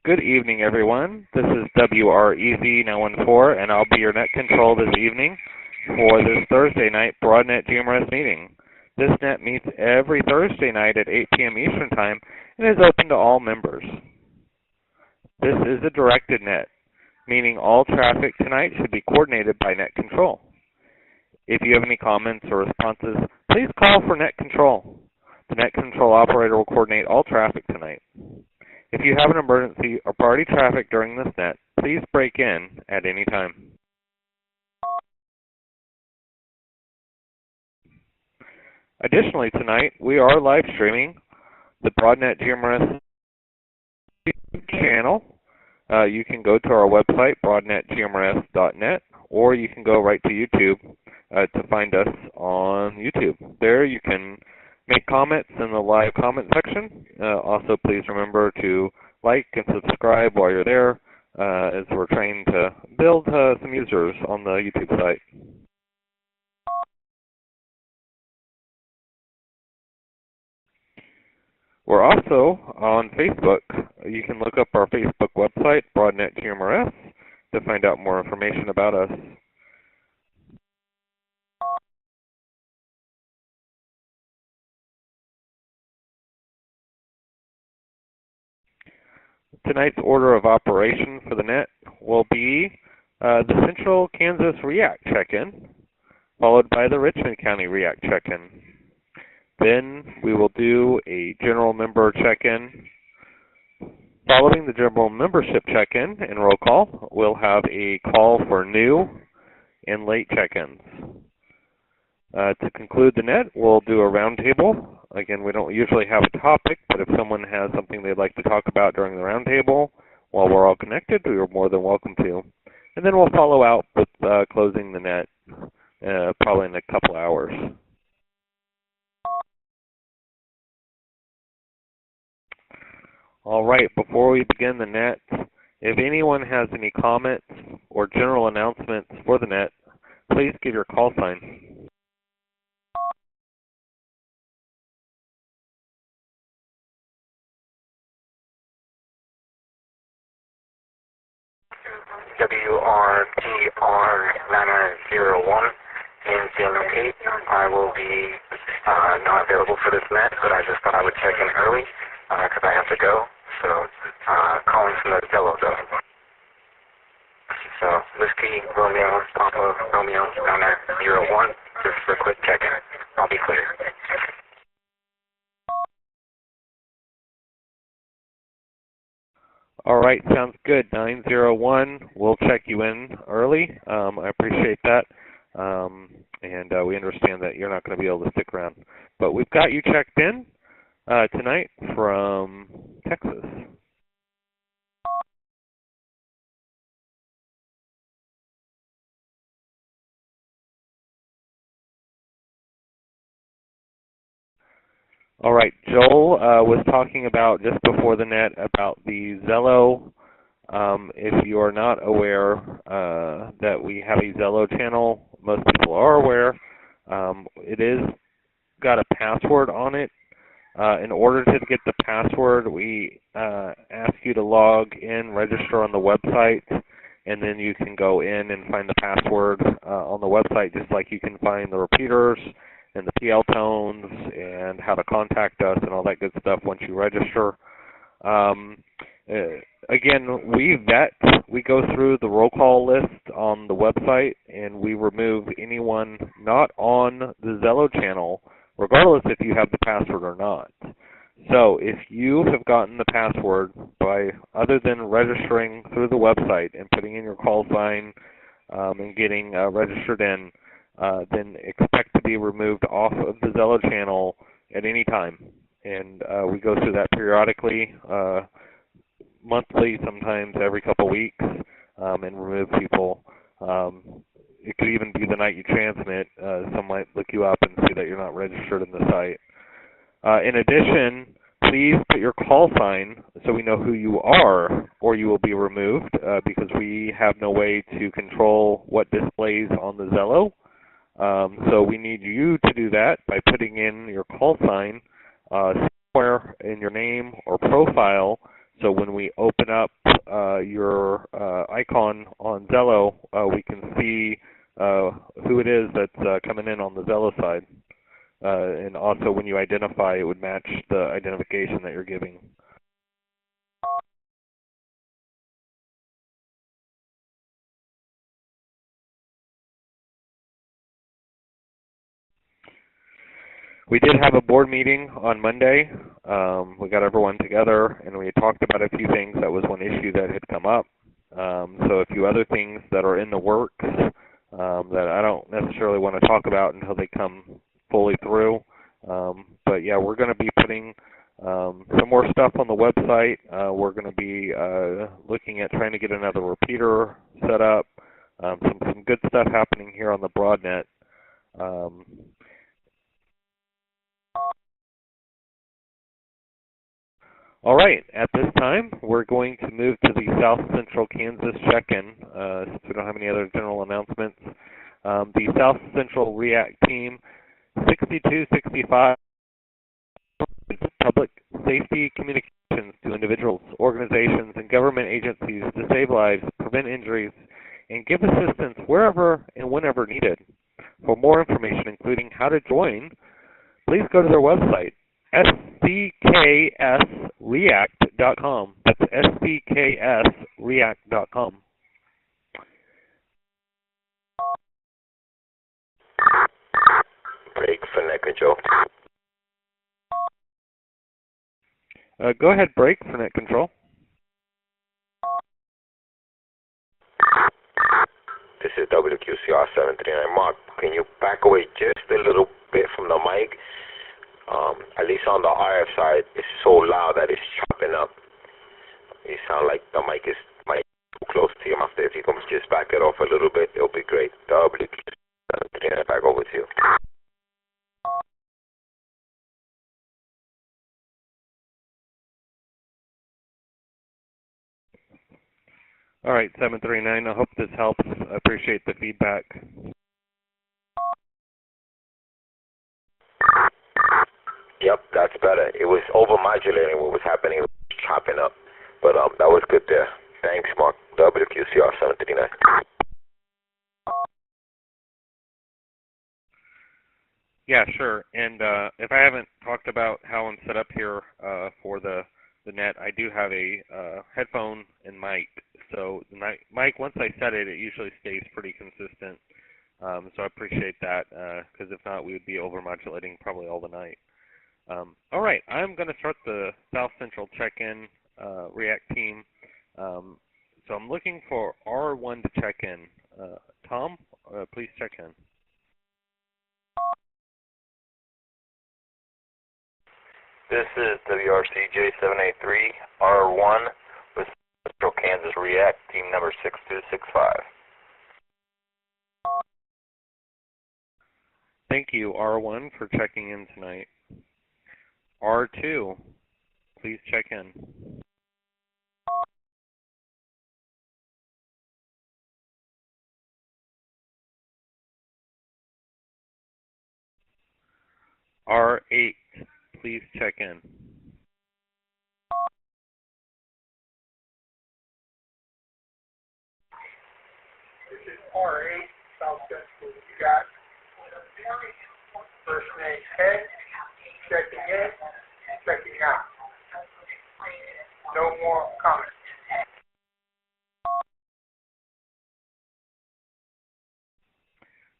Good evening, everyone. This is WREZ914, and I'll be your net control this evening for this Thursday night Broadnet GMRS meeting. This net meets every Thursday night at 8 p.m. Eastern Time and is open to all members. This is a directed net, meaning all traffic tonight should be coordinated by net control. If you have any comments or responses, please call for net control. The net control operator will coordinate all traffic tonight. If you have an emergency or priority traffic during this net, please break in at any time. Additionally, tonight we are live streaming the Broadnet GMRS channel. You can go to our website, broadnetgmrs.net, or you can go right to YouTube to find us on YouTube. There you can make comments in the live comment section. Also, please remember to like and subscribe while you're there, as we're trying to build some users on the YouTube site. We're also on Facebook. You can look up our Facebook website, Broadnet GMRS, to find out more information about us. Tonight's order of operation for the net will be the Central Kansas REACT check-in, followed by the Richmond County REACT check-in. Then we will do a general member check-in. Following the general membership check-in and roll call, we'll have a call for new and late check-ins. To conclude the net, we'll do a roundtable. Again, we don't usually have a topic, but if someone has something they'd like to talk about during the roundtable while we're all connected, you're more than welcome to. And then we'll follow out with closing the net probably in a couple hours. All right, before we begin the net, if anyone has any comments or general announcements for the net, please give your call sign. WRTR901 in San Jose. I will be not available for this net, but I just thought I would check in early because I have to go. So calling from the Zello though. So Whiskey Romeo Papa Romeo 901, just for a quick check-in. I'll be clear. All right, sounds good. 901, we'll check you in early. I appreciate that, and we understand that you're not going to be able to stick around. But we've got you checked in tonight from Texas. All right, Joel was talking about just before the net about the Zello. If you are not aware that we have a Zello channel, most people are aware. It is got a password on it. In order to get the password, we ask you to log in, register on the website, and then you can go in and find the password on the website, just like you can find the repeaters and the PL tones and how to contact us and all that good stuff once you register. Again, we go through the roll call list on the website, and we remove anyone not on the Zello channel, regardless if you have the password or not. So if you have gotten the password by other than registering through the website and putting in your call sign and getting registered in, then expect to be removed off of the Zello channel at any time. And we go through that periodically, monthly, sometimes every couple weeks, and remove people. It could even be the night you transmit. Some might look you up and see that you're not registered in the site. In addition, please put your call sign so we know who you are, or you will be removed, because we have no way to control what displays on the Zello. So we need you to do that by putting in your call sign somewhere in your name or profile So when we open up your icon on Zello, we can see who it is that's coming in on the Zello side. And also when you identify, it would match the identification that you're giving. We did have a board meeting on Monday. We got everyone together and we talked about a few things. That was one issue that had come up. So a few other things that are in the works that I don't necessarily want to talk about until they come fully through. But yeah, we're going to be putting some more stuff on the website. We're going to be looking at trying to get another repeater set up. Some good stuff happening here on the Broadnet. All right, at this time, we're going to move to the South Central Kansas check-in, since we don't have any other general announcements. The South Central REACT team, 6265, public safety communications to individuals, organizations, and government agencies to save lives, prevent injuries, and give assistance wherever and whenever needed. For more information, including how to join, please go to their website, scksreact.com. That's scksreact.com. Break for net control. Go ahead, break for net control. This is WQCR 739. Mark, can you back away just a little bit from the mic? At least on the RF side, it's so loud that it's chopping up. You sound like the mic is too close to your mouth. If you can just back it off a little bit, it'll be great. WQCR, back over to you. All right, 739, I hope this helps. I appreciate the feedback. Yep, that's better. It was overmodulating what was happening. It was chopping up. But that was good there. Thanks, Mark. WQCR 739. Yeah, sure. And if I haven't talked about how I'm set up here for the net, I do have a headphone and mic. So the mic, once I set it, it usually stays pretty consistent. So I appreciate that, because if not, we would be overmodulating probably all the night. All right, I'm going to start the South Central check-in REACT team. So I'm looking for R1 to check in. Tom, please check in. This is WRCJ783 R1 with Central Kansas REACT, team number 6265. Thank you, R1, for checking in tonight. R2, please check in. R8, please check in. This is R8, South Central. You got first name Ed, checking in, checking out. No more comments.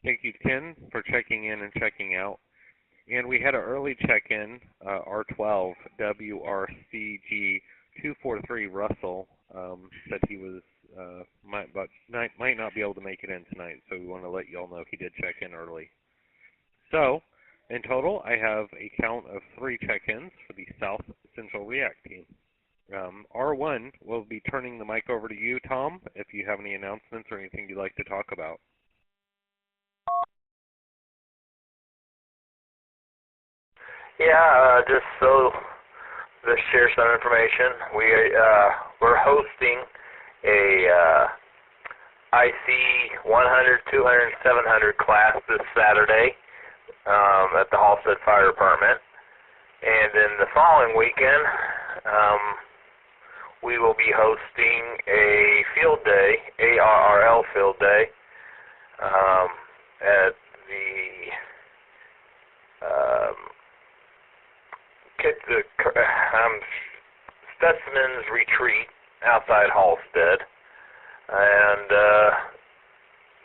Thank you, Ken, for checking in and checking out. And we had an early check-in, R12, WRCG243 Russell, said he was might not be able to make it in tonight, so we want to let you all know he did check in early. So, in total, I have a count of 3 check-ins for the South Central REACT team. R1 will be turning the mic over to you, Tom, if you have any announcements or anything you'd like to talk about. Yeah, just so to share some information, we're hosting a IC 100, 200, 700 class this Saturday at the Halstead Fire Department, and then the following weekend we will be hosting a field day, ARRL field day, at the Specimens Retreat outside Halstead. And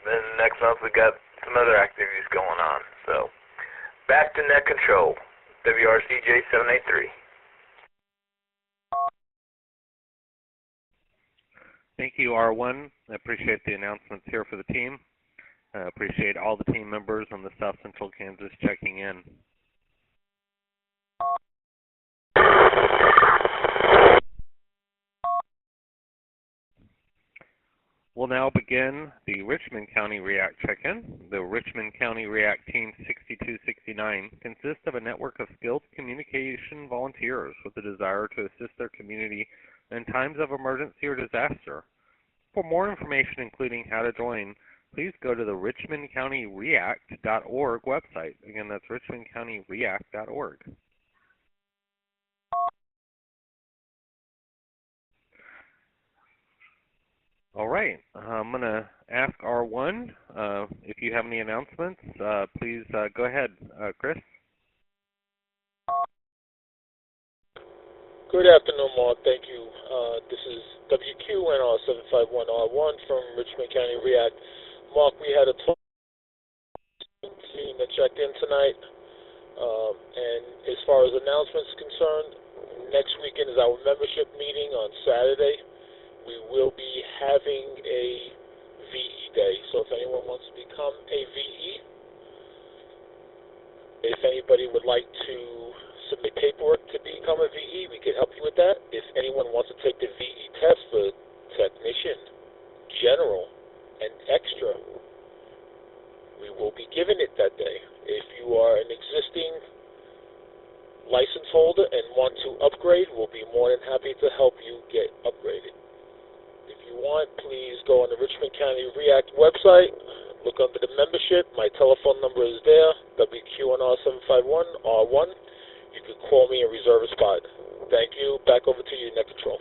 then next month we got some other activities going on. So back to net control, WRCJ 783. Thank you, R1. I appreciate the announcements here for the team. I appreciate all the team members on the South Central Kansas checking in. We'll now begin the Richmond County REACT check-in. The Richmond County REACT Team 6269 consists of a network of skilled communication volunteers with a desire to assist their community in times of emergency or disaster. For more information, including how to join, please go to the richmondcountyreact.org website. Again, that's richmondcountyreact.org. All right, I'm going to ask R1 if you have any announcements. Please go ahead, Chris. Good afternoon, Mark. Thank you. This is WQNR751R1 from Richmond County REACT. Mark, we had a team that checked in tonight, and as far as announcements concerned, next weekend is our membership meeting on Saturday. We will be having a VE day, so if anyone wants to become a VE, if anybody would like to submit paperwork to become a VE, we can help you with that. If anyone wants to take the VE test for technician, general, and extra, we will be giving it that day. If you are an existing license holder and want to upgrade, we'll be more than happy to help you get upgraded. If you want, please go on the Richmond County REACT website, look under the membership. My telephone number is there, WQNR751R1. You can call me and reserve a spot. Thank you. Back over to you, Net Control.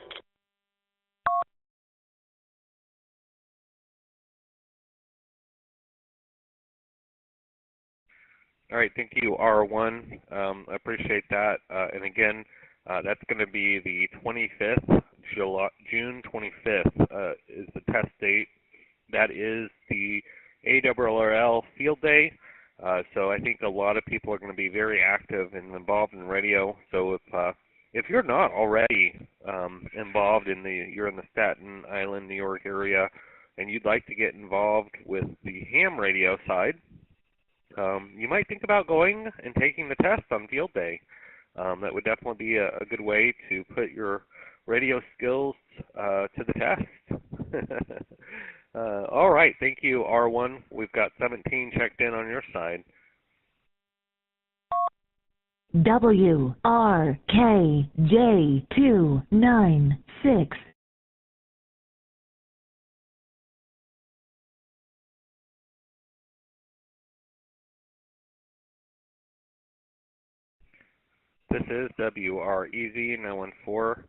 All right, thank you, R1. I appreciate that. And again, that's going to be the 25th, June 25th is the test date. That is the ARRL field day. So I think a lot of people are going to be very active and involved in radio. So if you're not already involved you're in the Staten Island, New York area, and you'd like to get involved with the ham radio side, you might think about going and taking the test on field day. That would definitely be a good way to put your radio skills to the test. All right, thank you, R1. We've got 17 checked in on your side. WRKJ296. This is WREZ 914,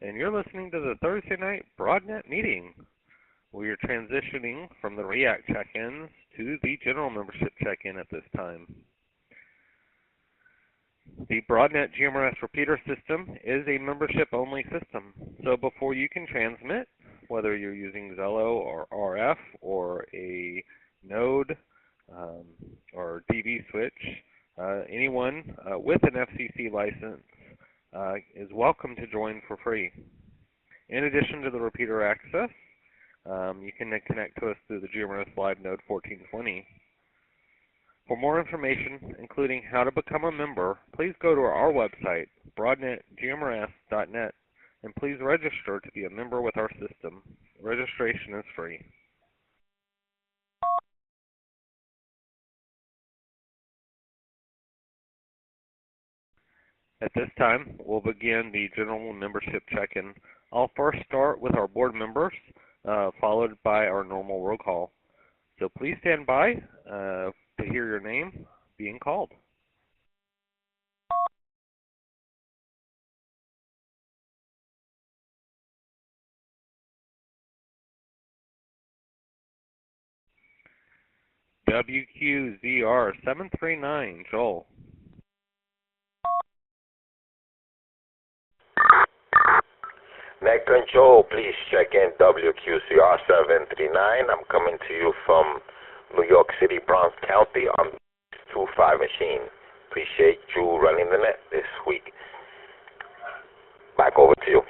and you're listening to the Thursday night Broadnet meeting. We are transitioning from the REACT check-ins to the general membership check-in at this time. The Broadnet GMRS repeater system is a membership-only system, so before you can transmit, whether you're using Zello or RF or a Node or DVswitch, anyone with an FCC license is welcome to join for free. In addition to the repeater access, you can connect to us through the GMRS Live Node 1420. For more information, including how to become a member, please go to our website, broadnetgmrs.net, and please register to be a member with our system. Registration is free. At this time, we'll begin the general membership check-in. I'll first start with our board members, followed by our normal roll call. So please stand by to hear your name being called. WQZR739, Joel. Net control, please check in WQCR739. I'm coming to you from New York City, Bronx County on 25 machine. Appreciate you running the net this week. Back over to you.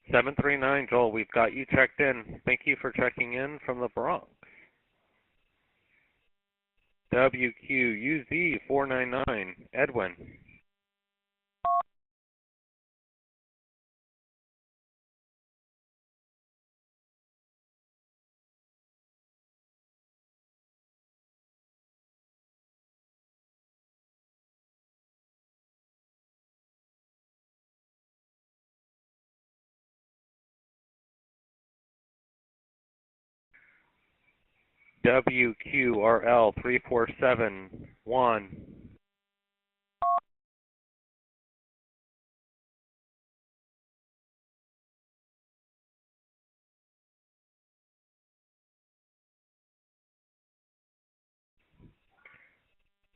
739, Joel, we've got you checked in. Thank you for checking in from the Bronx. WQUZ499, Edwin. WQRL3471.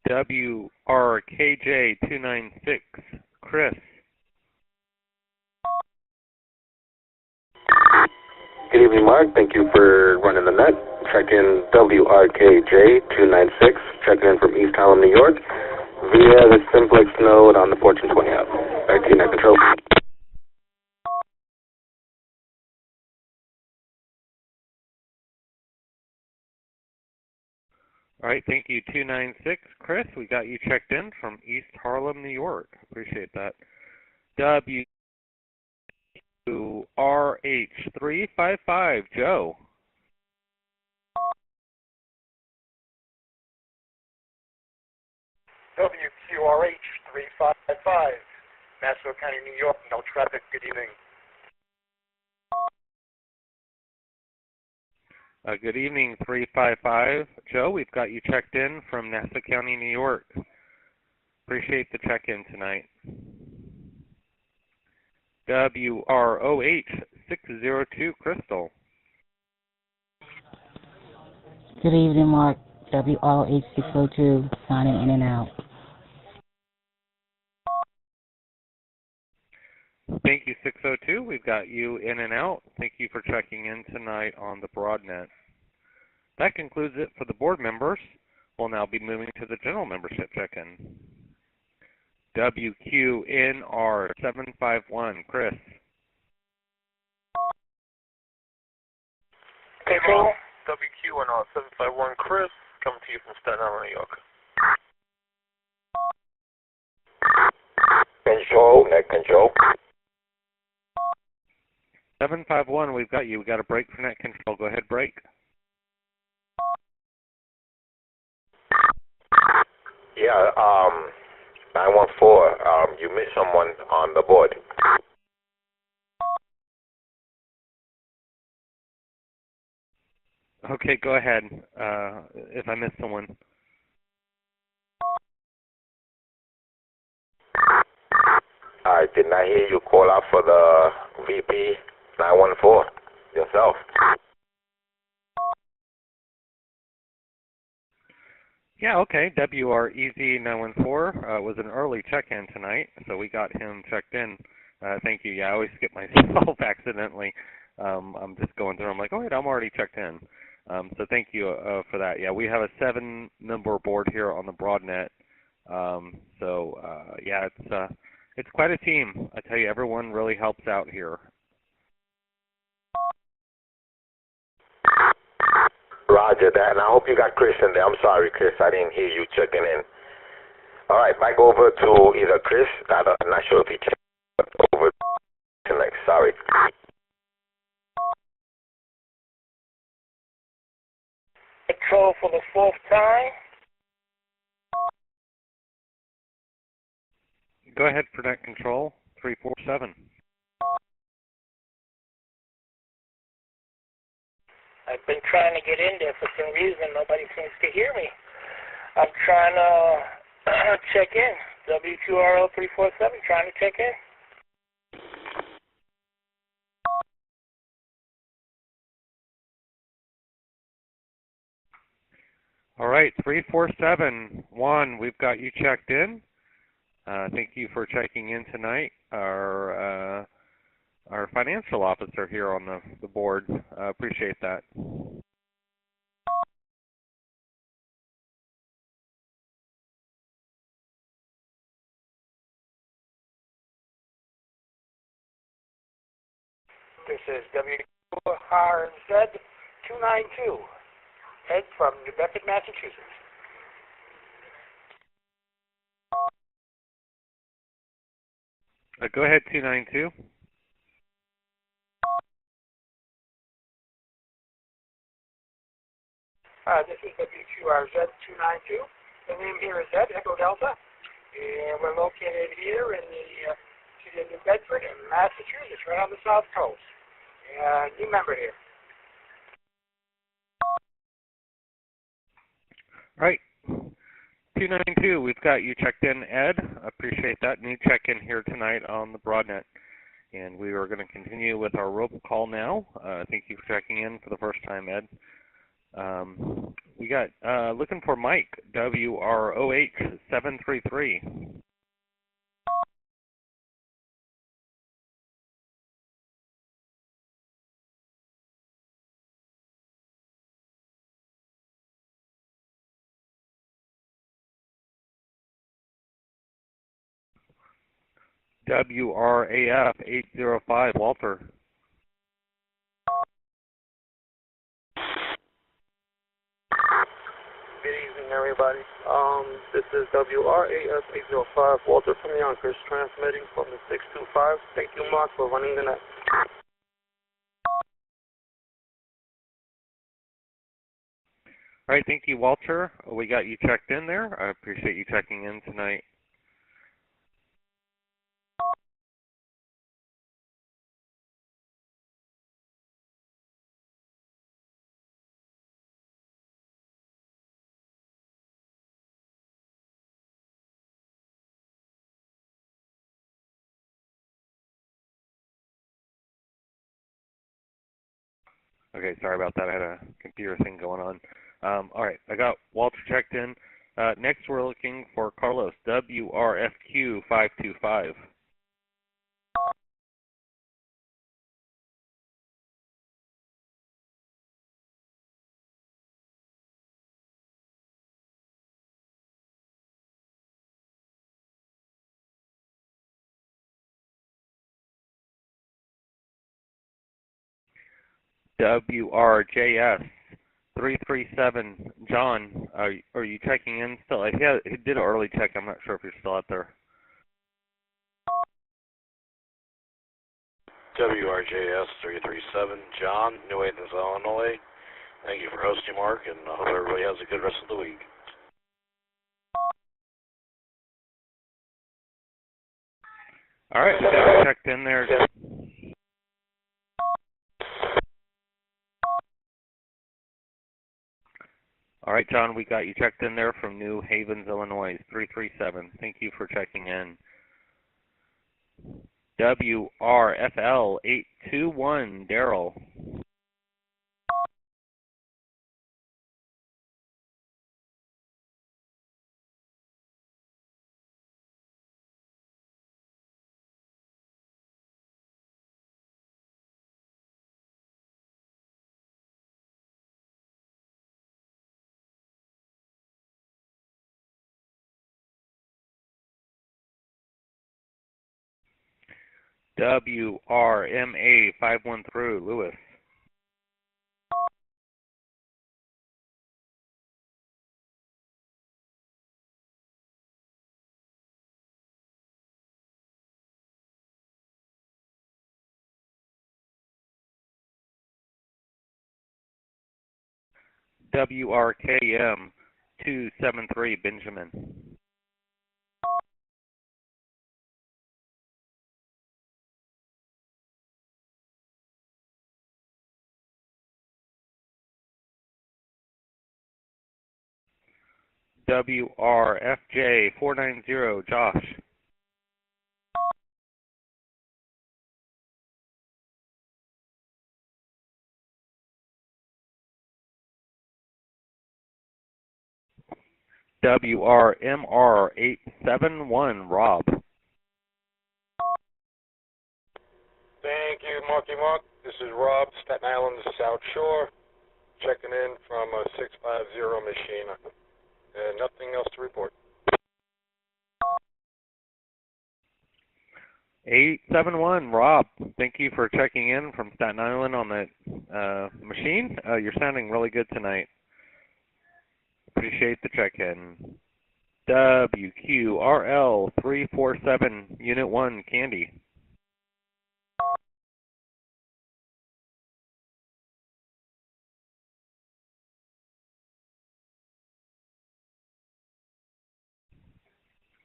WRKJ296, Chris. Good evening, Mark. Thank you for running the net. Check in WRKJ296, checking in from East Harlem, New York, via the simplex node on the Fortune 20 app. Back to you, net control. All right, thank you, 296. Chris, we got you checked in from East Harlem, New York. Appreciate that. WRH355, Joe. WQRH355, Nassau County, New York, no traffic, good evening. Good evening, 355. Joe, we've got you checked in from Nassau County, New York. Appreciate the check-in tonight. WROH602, Crystal. Good evening, Mark. WROH602, signing in and out. Thank you, 602. We've got you in and out. Thank you for checking in tonight on the Broadnet. That concludes it for the board members. We'll now be moving to the general membership check-in. WQNR751, Chris. Control. WQNR751, Chris, coming to you from Staten Island, New York. Control, net control. 751, we've got you. We got a break for net control. Go ahead, break. Yeah, 914, you missed someone on the board. Okay, go ahead, if I missed someone. I did not hear you call out for the VP 914 yourself. Yeah, okay. WREZ914 was an early check-in tonight, so we got him checked in. Thank you. Yeah, I always skip myself accidentally. I'm just going through. I'm like, oh, wait, I'm already checked in. So thank you for that. Yeah, we have a 7-member board here on the Broadnet. Yeah, it's quite a team. I tell you, everyone really helps out here. Roger that, and I hope you got Chris in there. I'm sorry, Chris, I didn't hear you checking in. All right, back over to either Chris. I'm not sure if he checked over to next. Sorry. Control for the 4th time. Go ahead for net control, 347. I've been trying to get in there for some reason. Nobody seems to hear me. I'm trying to check in. WQRL 347, trying to check in. All right, 3471, we've got you checked in. Thank you for checking in tonight. Our financial officer here on the board. Appreciate that. This is WRZ292, Ed from New Bedford, Massachusetts. Go ahead, 292. This is WQRZ292. The name here is Ed, Echo Delta, and we're located here in the city of New Bedford in Massachusetts, right on the south coast. New member here. All right, 292, we've got you checked in, Ed. Appreciate that. New check-in here tonight on the Broadnet. And we are going to continue with our robocall now. Thank you for checking in for the first time, Ed. We got looking for Mike, WROH733. WRAF805, Walter. Good evening, everybody. This is WRAF805, Walter from Yonkers, transmitting from the 625. Thank you, Mark, for running the net. All right, thank you, Walter. We got you checked in there. I appreciate you checking in tonight. Okay, sorry about that. I had a computer thing going on. All right, I got Walter checked in. Next, we're looking for Carlos, WRFQ525. WRJS337, John, are you checking in still? He did an early check. I'm not sure if you're still out there. WRJS337, John, New Athens, Illinois. Thank you for hosting, Mark, and I hope everybody has a good rest of the week. All right, so checked in there. All right, John, we got you checked in there from New Havens, Illinois, 337. Thank you for checking in. WRFL821, Daryl. WRMA513, Lewis. WRKM273, Benjamin. WRFJ490, Josh. WRMR871, Rob. Thank you, Marky Mark. This is Rob, Staten Island, South Shore, checking in from a 650 machine. And nothing else to report. 871, Rob. Thank you for checking in from Staten Island on that machine. You're sounding really good tonight. Appreciate the check-in. WQRL347, Unit 1, Candy.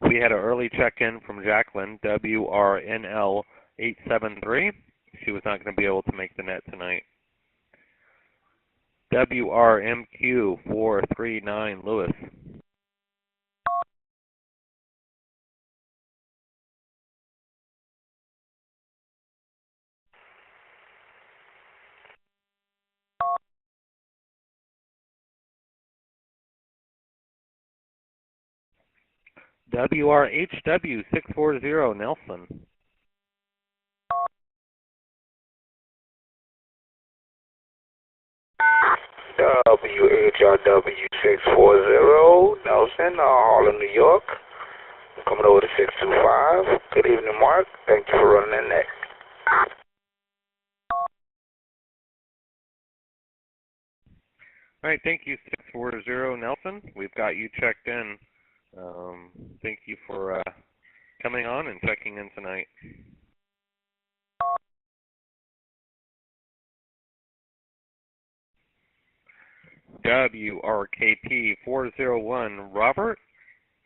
We had an early check-in from Jacqueline, WRNL873. She was not going to be able to make the net tonight. WRMQ439, Lewis. WRHW640, Nelson. WHRW640, Nelson, Harlem, New York. I'm coming over to 625. Good evening, Mark. Thank you for running the net. All right, thank you, 640, Nelson. We've got you checked in. Thank you for coming on and checking in tonight. WRKP401, Robert,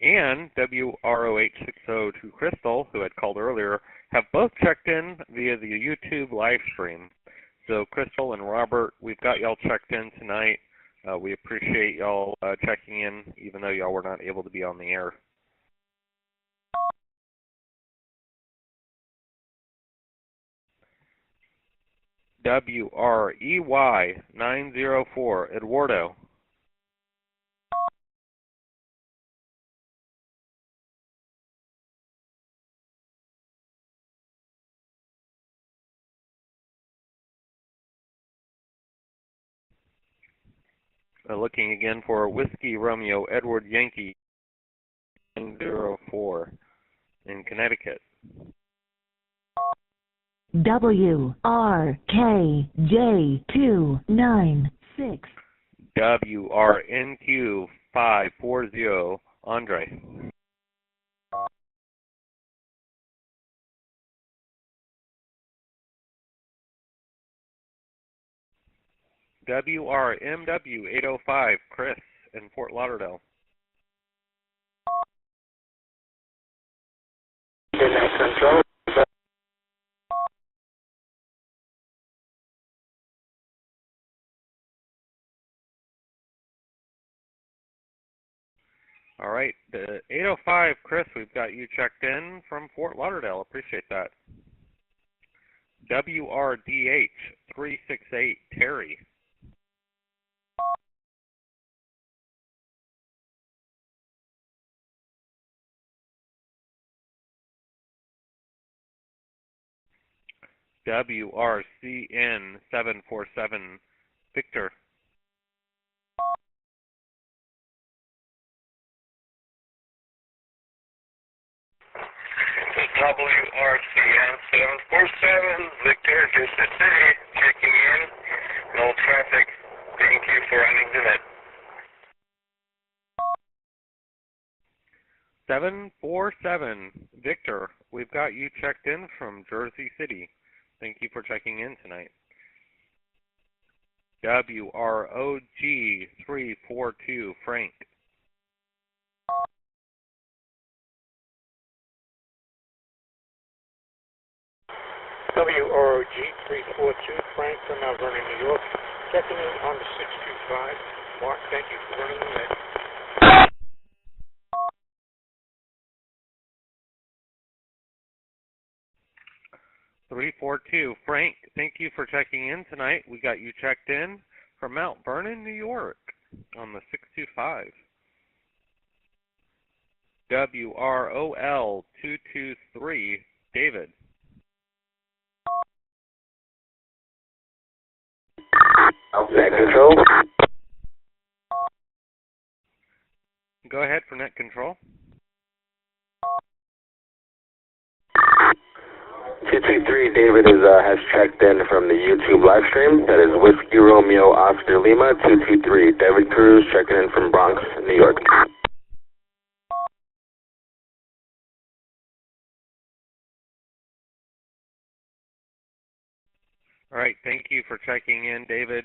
and WROH602, Crystal, who had called earlier, have both checked in via the YouTube live stream. So Crystal and Robert, we've got y'all checked in tonight. We appreciate y'all checking in, even though y'all were not able to be on the air. WREY904, Eduardo. Looking again for Whiskey Romeo Edward Yankee 904 in Connecticut. WRKJ296. WRNQ540, Andre. WRMW805, Chris in Fort Lauderdale. Control. All right, the 805, Chris, we've got you checked in from Fort Lauderdale. Appreciate that. WRDH368, Terry. WRCN747, Victor. WRCN747, Victor, District City, checking in. No traffic. Thank you for running the net. 747, Victor, we've got you checked in from Jersey City. Thank you for checking in tonight. WROG342, Frank. WROG342, Frank from Mount Vernon, New York. Checking in on the 625. Mark, thank you for running the net. 342, Frank, thank you for checking in tonight. We got you checked in from Mount Vernon, New York on the 625. WROL223, David. Net control. Go ahead for net control. 223, David has checked in from the YouTube live stream. That is Whiskey Romeo Oscar Lima 223. David Cruz checking in from Bronx, New York. All right, thank you for checking in, David.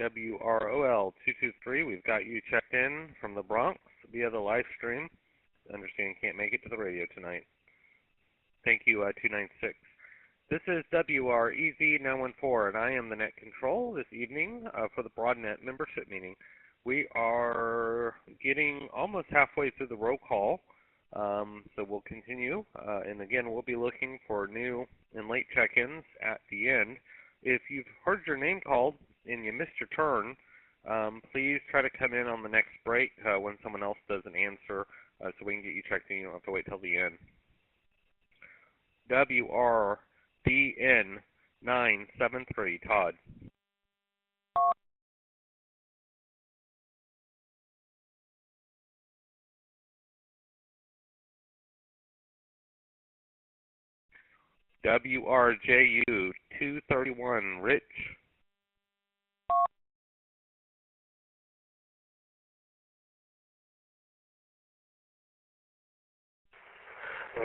WROL223, we've got you checked in from the Bronx via the live stream. I understand you can't make it to the radio tonight. Thank you, 296. This is WREZ914, and I am the net control this evening for the Broadnet membership meeting. We are getting almost halfway through the roll call, so we'll continue. And again, we'll be looking for new and late check-ins at the end. If you've heard your name called and you missed your turn, please try to come in on the next break when someone else doesn't answer so we can get you checked in. You don't have to wait till the end. WRDN973, Todd. WRJU231, Rich.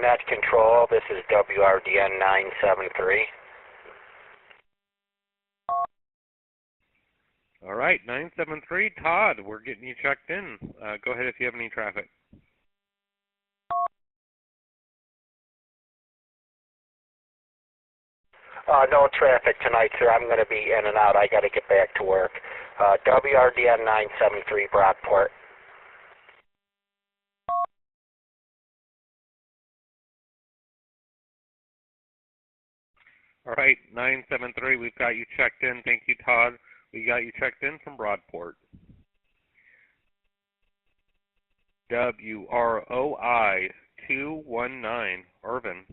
Net control, this is WRDN 973. All right, 973, Todd, we're getting you checked in. Go ahead if you have any traffic. No traffic tonight, sir. I'm going to be in and out. I got to get back to work. WRDN 973, Broadport. All right, 973, we've got you checked in. Thank you, Todd. We got you checked in from Broadport. WROI219, Irvin.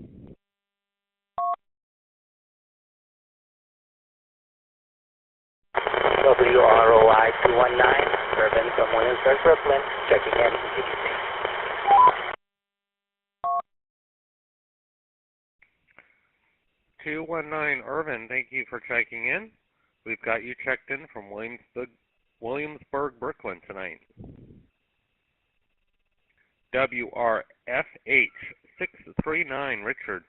WROI 219, Irvin from Williamsburg, Brooklyn, checking in from CDC. 219, Irvin, thank you for checking in. We've got you checked in from Williamsburg, Brooklyn tonight. WRFH639, Richard.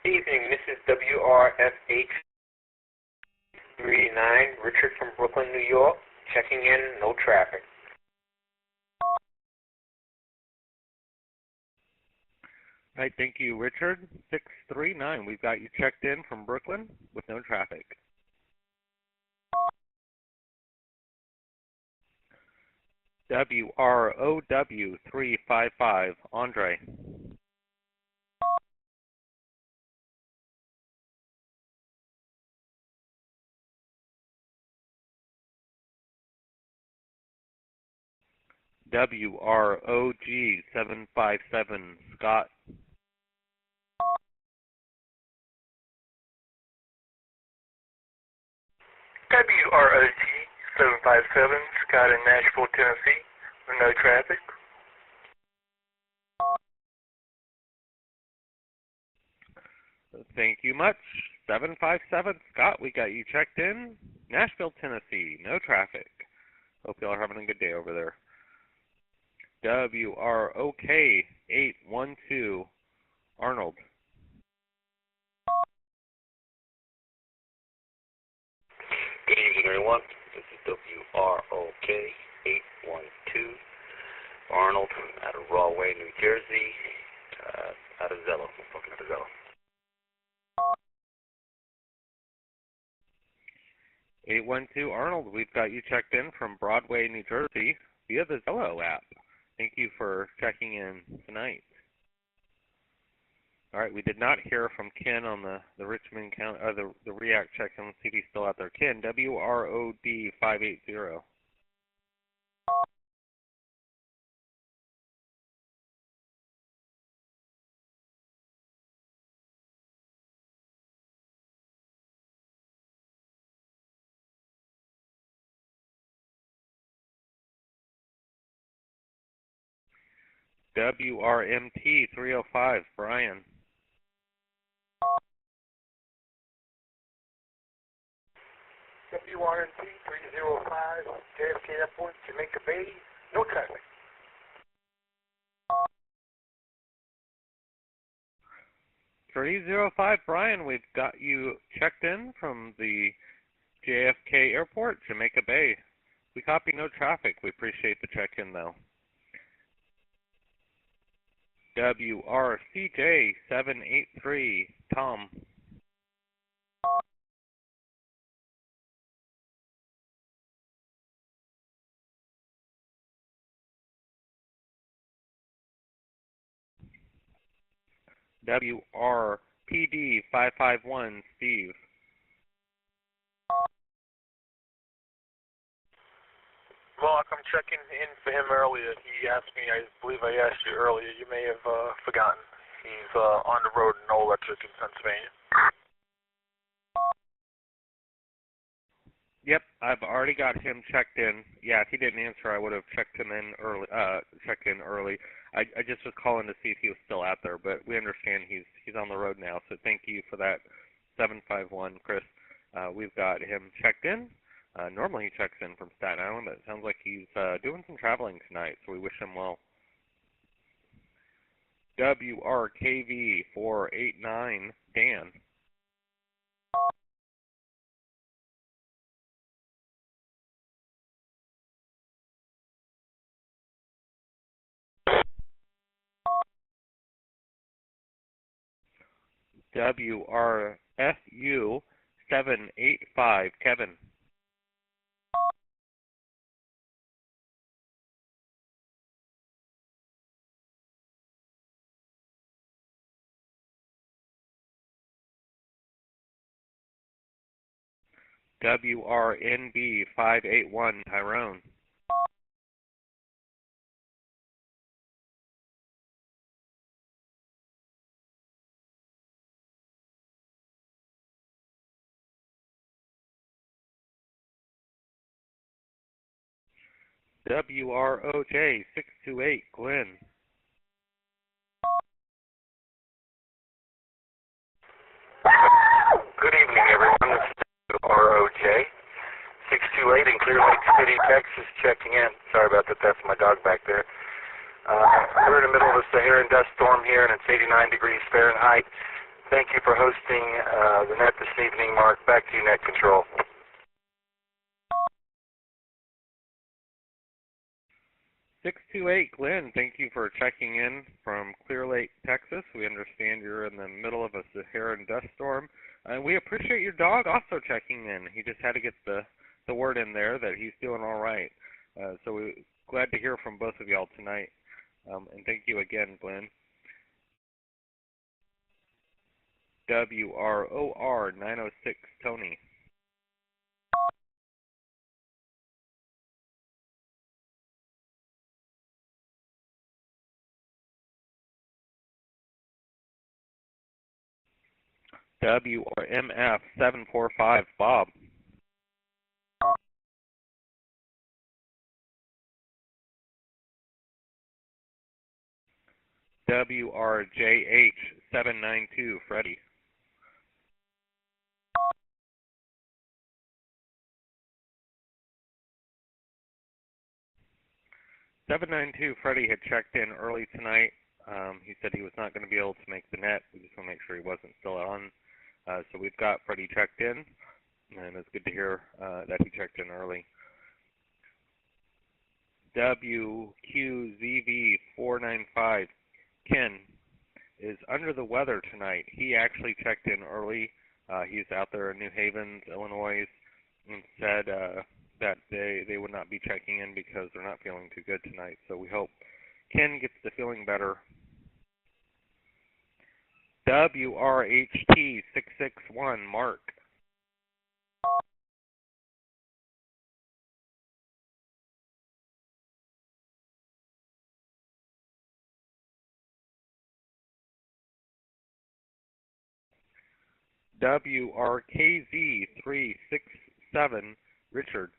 Evening, this is WRFH39, Richard from Brooklyn, New York, checking in, no traffic. All right, thank you, Richard. 639, we've got you checked in from Brooklyn with no traffic. WROW355, Andre. WROG757, Scott. WROG 757, Scott in Nashville, Tennessee, with no traffic. Thank you much. 757, Scott, we got you checked in. Nashville, Tennessee, no traffic. Hope y'all are having a good day over there. WROK812, Arnold. Good evening, everyone. This is WROK812, Arnold, out of Rahway, New Jersey, out of Zello. I'm fucking out of Zello. 812, Arnold, we've got you checked in from Broadway, New Jersey, via the Zello app. Thank you for checking in tonight. All right, we did not hear from Ken on the Richmond County, the React check-in. See if he's still out there. Ken, WROD580. WRMT 305, Brian. WRNT 305, JFK Airport, Jamaica Bay, no traffic. .305, Brian, we've got you checked in from the JFK Airport, Jamaica Bay. We copy no traffic. We appreciate the check-in, though. WRCJ 783, Tom. WRPD 551, Steve. Mark, I'm checking in for him earlier. He asked me, I believe I asked you earlier, you may have forgotten. He's on the road, no electric in Pennsylvania. Yep, I've already got him checked in. Yeah, if he didn't answer, I would have checked him in early. Checked in early. I just was calling to see if he was still out there, but we understand he's on the road now. So thank you for that, 751, Chris. We've got him checked in. Normally he checks in from Staten Island, but it sounds like he's doing some traveling tonight, so we wish him well. WRKV 489, Dan. WRFU 785, Kevin. WRNB 581, Tyrone. WROJ 628, Glenn. Good evening, everyone. This is ROJ 628 in Clear Lake City, Texas, checking in. Sorry about that. That's my dog back there. We're in the middle of a Saharan dust storm here, and it's 89 degrees Fahrenheit. Thank you for hosting the net this evening, Mark. Back to you, net control. 628, Glenn, thank you for checking in from Clear Lake, Texas. We understand you're in the middle of a Saharan dust storm. And we appreciate your dog also checking in. He just had to get the word in there that he's doing all right. So we're glad to hear from both of y'all tonight. And thank you again, Glenn. WROR 906, Tony. WRMF 745, Bob. WRJH 792, Freddie. Freddie had checked in early tonight. He said he was not going to be able to make the net. We just want to make sure he wasn't still on. So we've got Freddie checked in, and it's good to hear that he checked in early. WQZV 495, Ken is under the weather tonight. He actually checked in early. He's out there in New Haven, Illinois, and said that they would not be checking in because they're not feeling too good tonight. So we hope Ken gets to feeling better. WRHT 661, Mark. WRKZ367, Richard.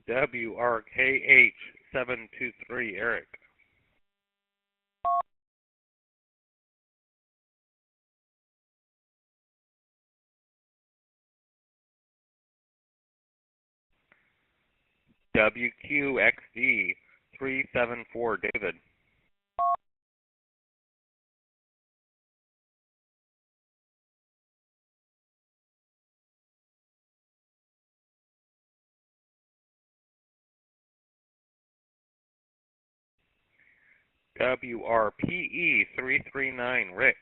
WRKH723, Eric. WQXD374, David. WRPE339, Rick.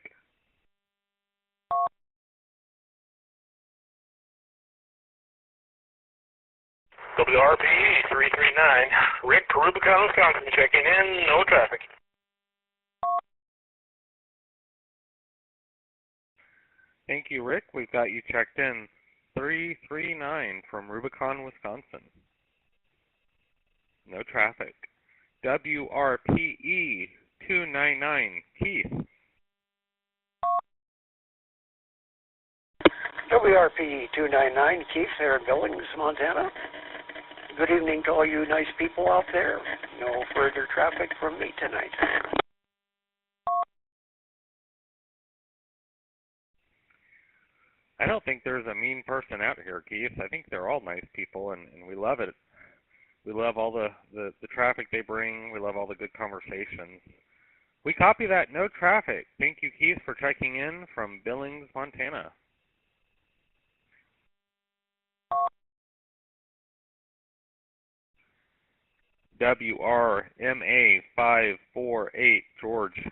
WRPE 339, Rick, Rubicon, Wisconsin, checking in, no traffic. Thank you, Rick. We've got you checked in. 339 from Rubicon, Wisconsin. No traffic. WRPE299, Keith. WRPE 299, Keith there in Billings, Montana. Good evening to all you nice people out there. No further traffic from me tonight. I don't think there's a mean person out here, Keith. I think they're all nice people, and we love it. We love all the traffic they bring. We love all the good conversations. We copy that. No traffic. Thank you, Keith, for checking in from Billings, Montana. WRMA548, George.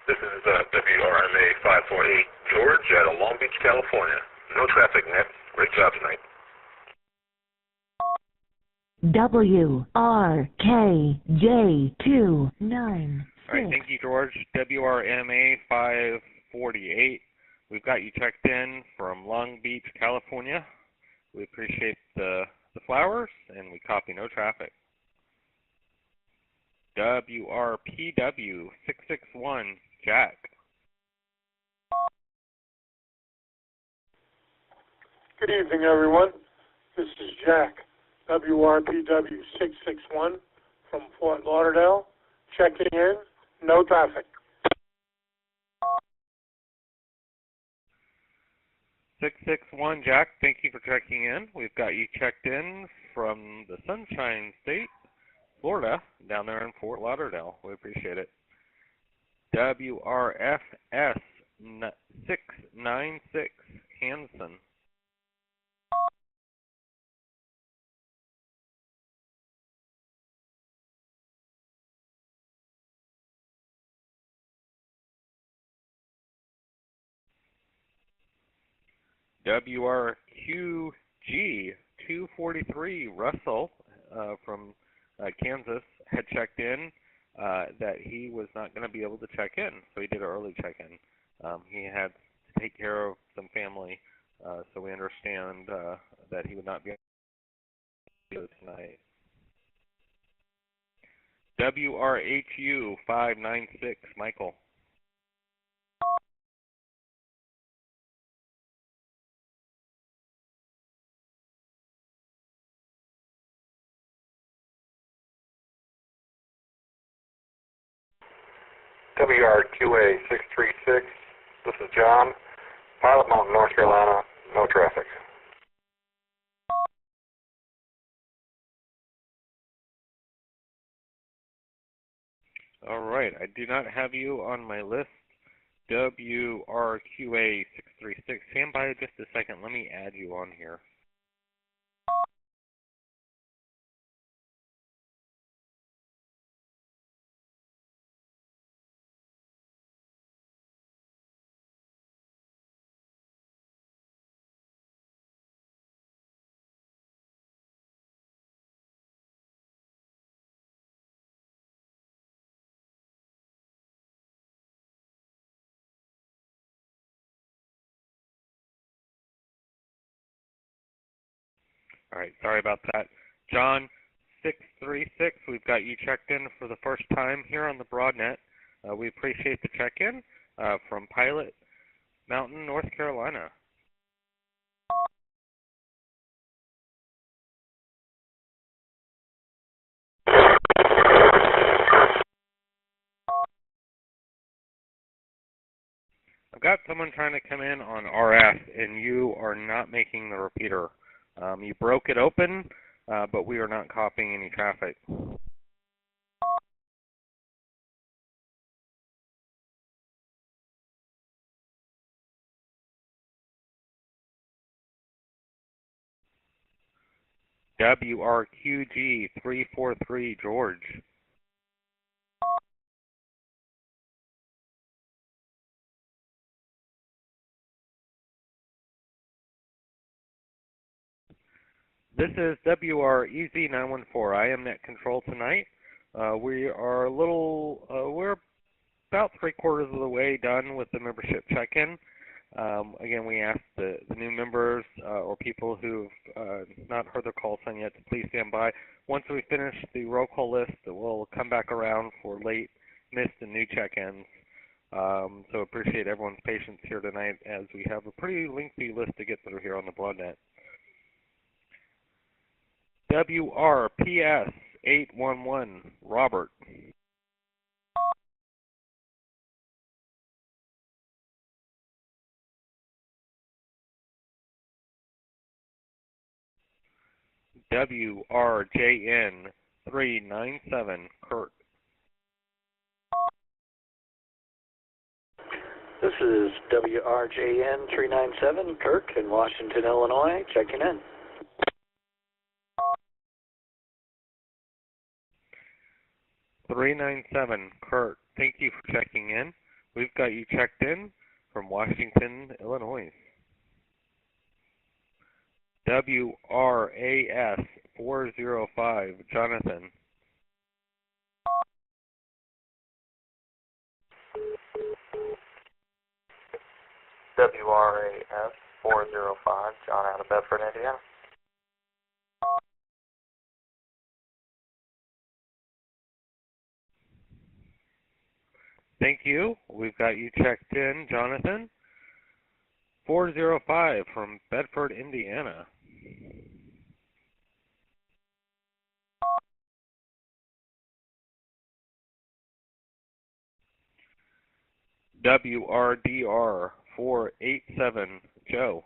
This is WRMA 548, George, out of Long Beach, California. No traffic net. Great job tonight. WRKJ296. All right, thank you, George. WRMA 548. We've got you checked in from Long Beach, California. We appreciate the flowers, and we copy no traffic. WRPW 661, Jack. Good evening, everyone. This is Jack, WRPW 661 from Fort Lauderdale, checking in, no traffic. 661, Jack, thank you for checking in. We've got you checked in from the Sunshine State, Florida, down there in Fort Lauderdale. We appreciate it. WRFS 696, Hanson. WRQG 243, Russell from Kansas had checked in that he was not going to be able to check in, so he did an early check-in. He had to take care of some family, so we understand that he would not be able to do it tonight. WRHU 596, Michael. WRQA 636, this is John, Pilot Mountain, North Carolina, no traffic. All right, I do not have you on my list. WRQA 636, stand by just a second. Let me add you on here. All right, sorry about that. John 636, we've got you checked in for the first time here on the Broadnet. We appreciate the check-in from Pilot Mountain, North Carolina. I've got someone trying to come in on RF, and you are not making the repeater. You broke it open, but we are not copying any traffic. WRQG 343 George. This is WREZ 914. I am net control tonight. We are we're about 3/4 of the way done with the membership check-in. Again, we ask the new members or people who've not heard their call sign yet to please stand by. Once we finish the roll call list, we'll come back around for late, missed, and new check-ins. So appreciate everyone's patience here tonight as we have a pretty lengthy list to get through here on the Broadnet. WRPS 811, Robert. WRJN 397, Kurt. This is WRJN 397, Kirk in Washington, Illinois, checking in. .397, Kurt. Thank you for checking in. We've got you checked in from Washington, Illinois. WRAS 405, Jonathan. WRAS 405, John out of Bedford, Indiana. Thank you. We've got you checked in, Jonathan. 405 from Bedford, Indiana. WRDR 487, Joe.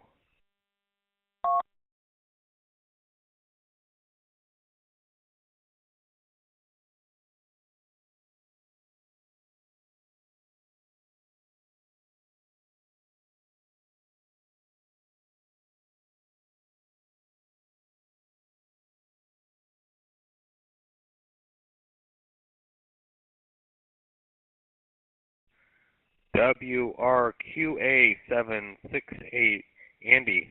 WRQA 768, Andy.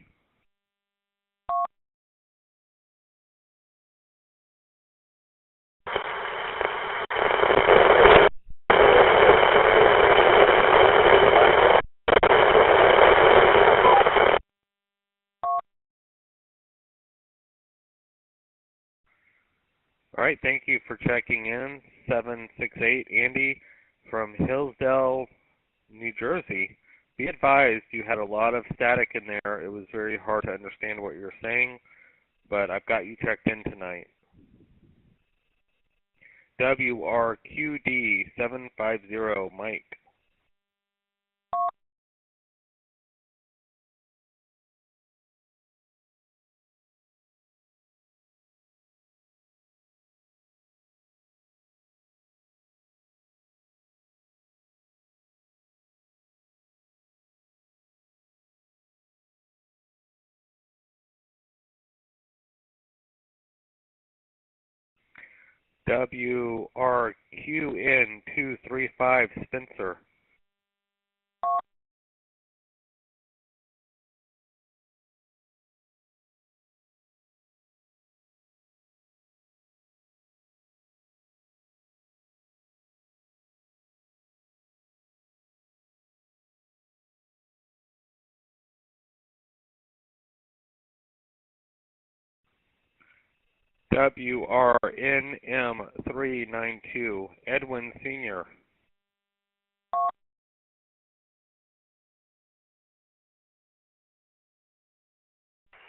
All right, thank you for checking in. 768, Andy from Hillsdale, New Jersey. Be advised, you had a lot of static in there. It was very hard to understand what you're saying, but I've got you checked in tonight. WRQD 750, Mike. WRQN 235, Spencer. WRNM392, Edwin Sr.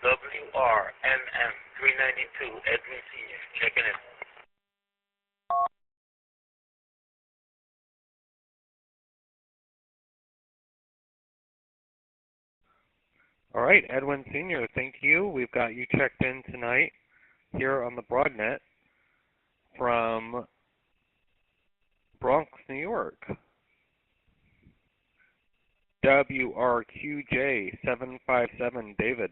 WRNM392, Edwin Sr. Checking in. All right, Edwin Sr., thank you. We've got you checked in tonight here on the Broadnet from Bronx, New York. WRQJ757, David.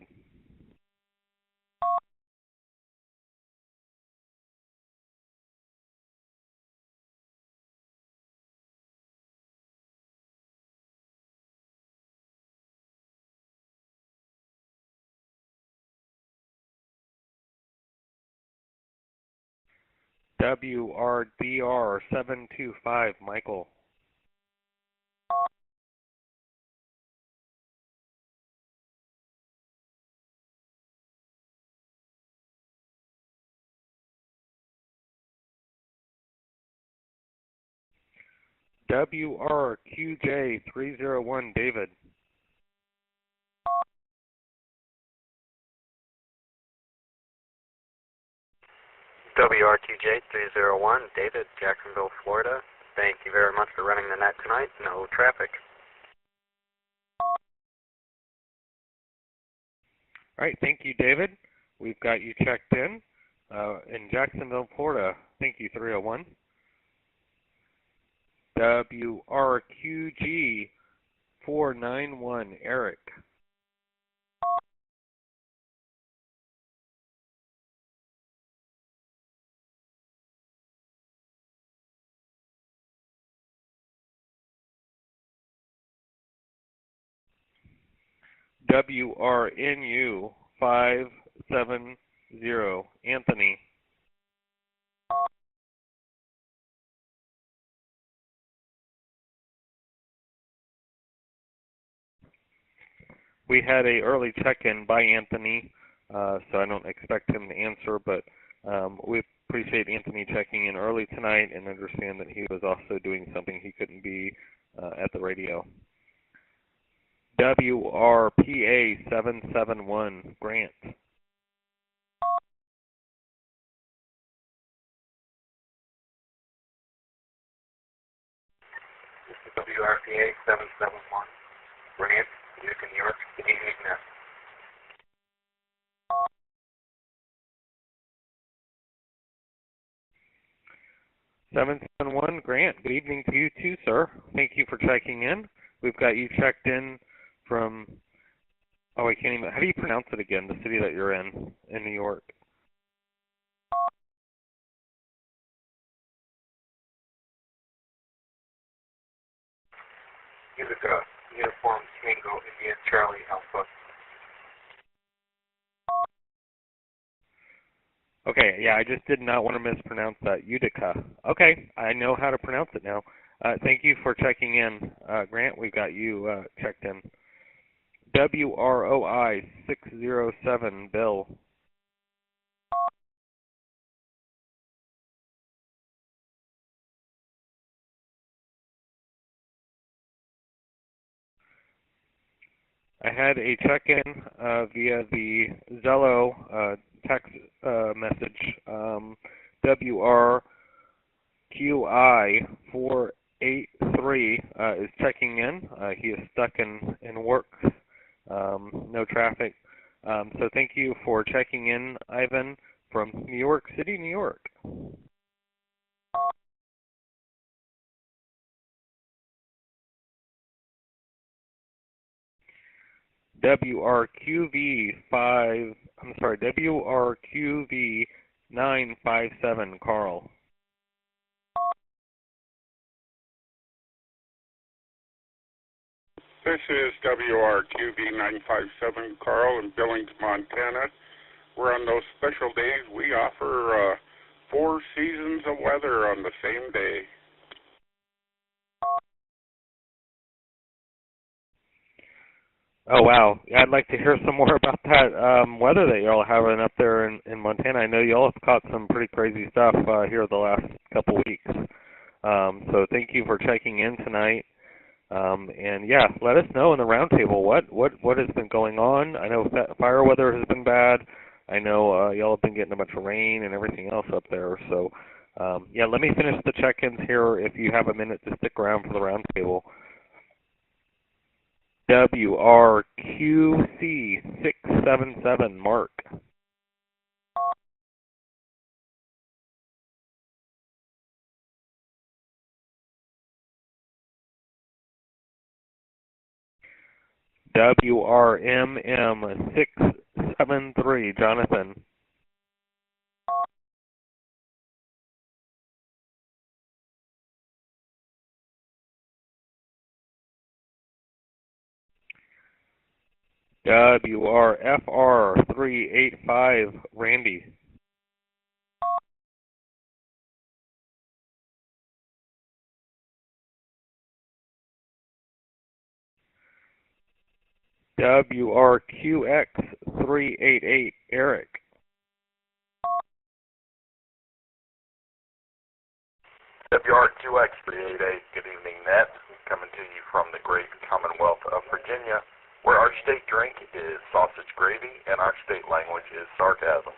WRDR725, Michael. WRQJ301, David. WRQJ301, David, Jacksonville, Florida. Thank you very much for running the net tonight. No traffic. All right, thank you, David. We've got you checked in Jacksonville, Florida. Thank you, 301. WRQG491, Eric. WRNU570, Anthony. We had a early check-in by Anthony, so I don't expect him to answer, but we appreciate Anthony checking in early tonight and understand that he was also doing something he couldn't be at the radio. WRPA771, Grant. This is WRPA771, Grant, Utica, New York. Good evening, Ness. (771) Grant, good evening to you too, sir. Thank you for checking in. We've got you checked in from, oh, I can't even, how do you pronounce it again, the city that you're in New York? Utica, Uniform Tango, India, Charlie, Alpha. Okay, yeah, I just did not want to mispronounce that. Utica. Okay, I know how to pronounce it now. Thank you for checking in, Grant. We got you checked in. WROI607, Bill. I had a check-in via the Zello text message. WRQI483 is checking in. He is stuck in work, no traffic. So thank you for checking in, Ivan, from New York City, New York. WRQV957, Carl. This is WRQV957, Carl in Billings, Montana. We're on those special days. We offer 4 seasons of weather on the same day. Oh, wow. Yeah, I'd like to hear some more about that weather that y'all are having up there in Montana. I know y'all have caught some pretty crazy stuff here the last couple weeks. So thank you for checking in tonight. And yeah, let us know in the roundtable what has been going on. I know fire weather has been bad. I know y'all have been getting a bunch of rain and everything else up there. So yeah, let me finish the check-ins here if you have a minute to stick around for the roundtable. WRQC677, Mark. WRMM673, Jonathan. WRFR385, Randy. WRQX388, Eric. WRQX388, good evening, Ned. Coming to you from the great Commonwealth of Virginia, where our state drink is sausage gravy and our state language is sarcasm.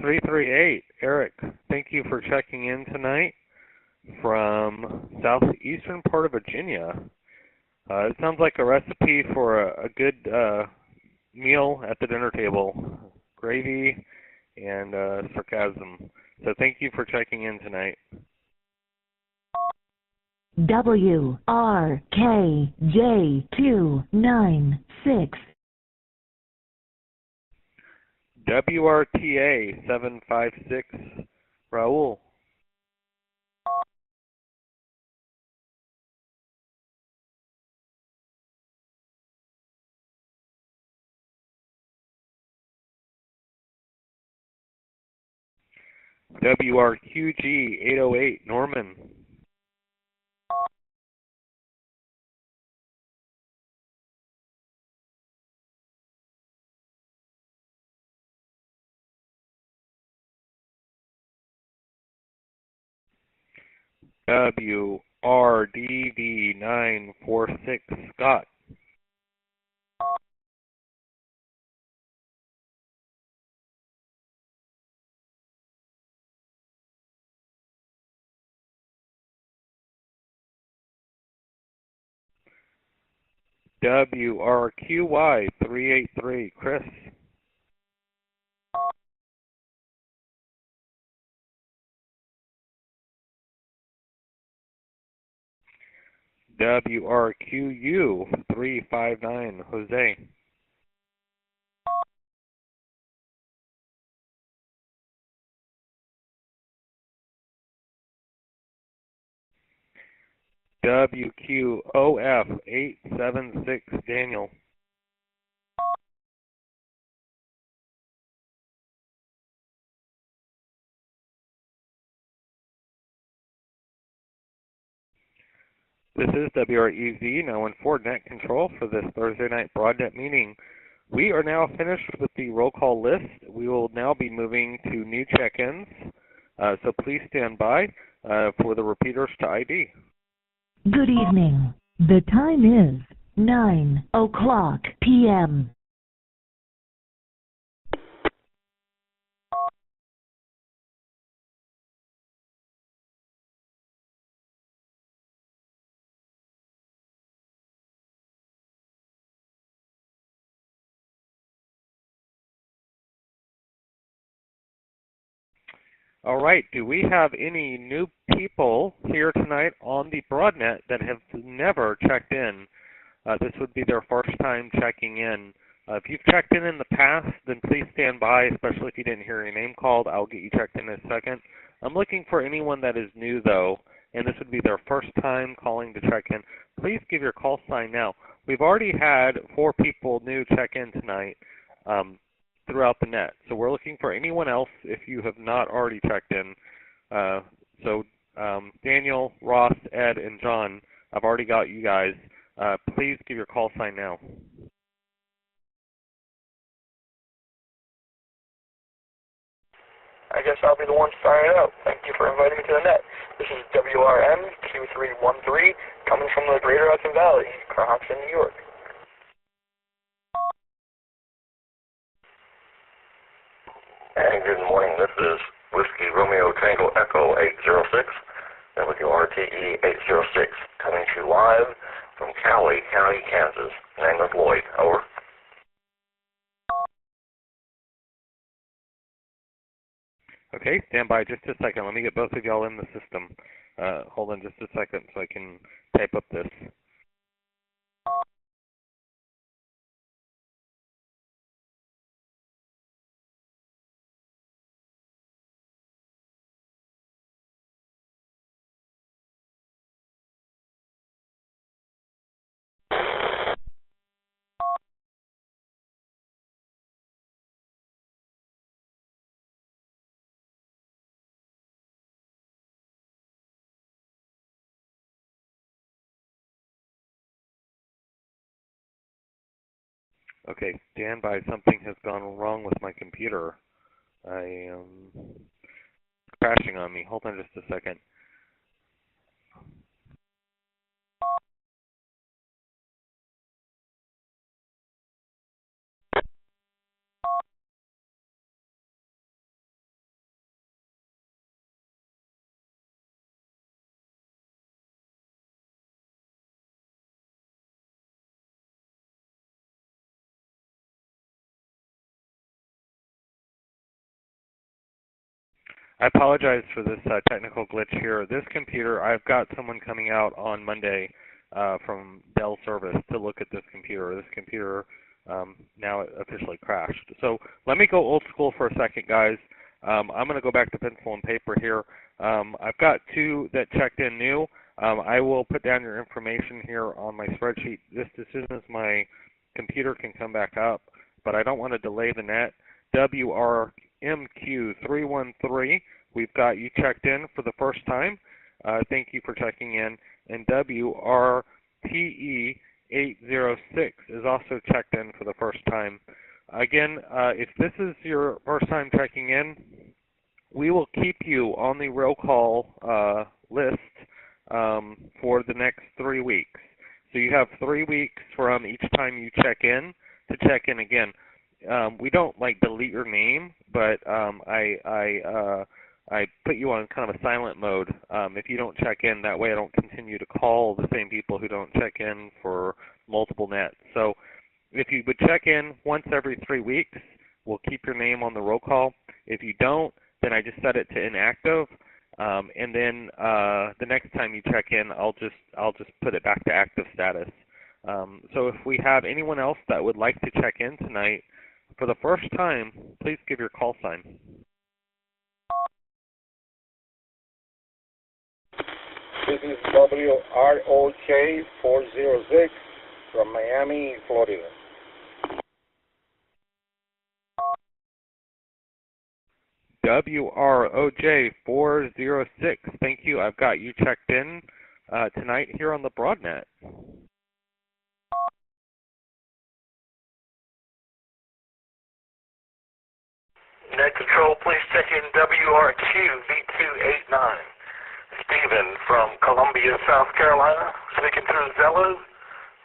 .338, Eric. Thank you for checking in tonight from southeastern part of Virginia. It sounds like a recipe for a good meal at the dinner table. Gravy and sarcasm. So thank you for checking in tonight. WRKJ296. WRTA 756, Raul. WRQG 808, Norman. WRDV946, Scott. WRQY383, Chris. WRQU359, Jose. WQOF876, Daniel. This is WREZ914 Net Control for this Thursday night Broadnet meeting. We are now finished with the roll call list. We will now be moving to new check-ins, so please stand by for the repeaters to ID. Good evening. The time is 9:00 p.m. All right, do we have any new people here tonight on the Broadnet that have never checked in? This would be their first time checking in. If you've checked in the past, then please stand by, especially if you didn't hear your name called. I'll get you checked in a second. I'm looking for anyone that is new, though, and this would be their first time calling to check in. Please give your call sign now. We've already had 4 people new check in tonight throughout the net, so we're looking for anyone else if you have not already checked in. So Daniel, Ross, Ed, and John, I've already got you guys. Please give your call sign now. I guess I'll be the one starting out. Thank you for inviting me to the net. This is WRM2313 coming from the Greater Hudson Valley, Crossing, New York. And good morning. This is Whiskey Romeo Tango Echo 806, WRTE 806, coming to you live from Cowley County, Kansas. Name is Lloyd. Over. Okay, stand by just a second. Let me get both of y'all in the system. Hold on just a second so I can type up this. Okay, stand by. Something has gone wrong with my computer. I am crashing on me. Hold on just a second. I apologize for this technical glitch here. This computer, I've got someone coming out on Monday from Dell Service to look at this computer. This computer now officially crashed. So let me go old school for a second, guys. I'm going to go back to pencil and paper here. I've got two that checked in new. I will put down your information here on my spreadsheet just as soon as my computer can come back up, but I don't want to delay the net. WRMQ313, we've got you checked in for the first time. Thank you for checking in. And WRTE806 is also checked in for the first time. Again, if this is your first time checking in, we will keep you on the roll call list for the next 3 weeks. So you have 3 weeks from each time you check in to check in again. We don't delete your name, but I put you on kind of a silent mode if you don't check in. That way I don't continue to call the same people who don't check in for multiple nets. So if you would check in once every 3 weeks, we'll keep your name on the roll call. If you don't, then I just set it to inactive, and then the next time you check in, I'll just put it back to active status. So if we have anyone else that would like to check in tonight for the first time, please give your call sign. This is WROK406 from Miami, Florida. WROJ406, thank you. I've got you checked in tonight here on the Broadnet. Net control, please check in WRQ-V289. Stephen from Columbia, South Carolina, speaking through Zello.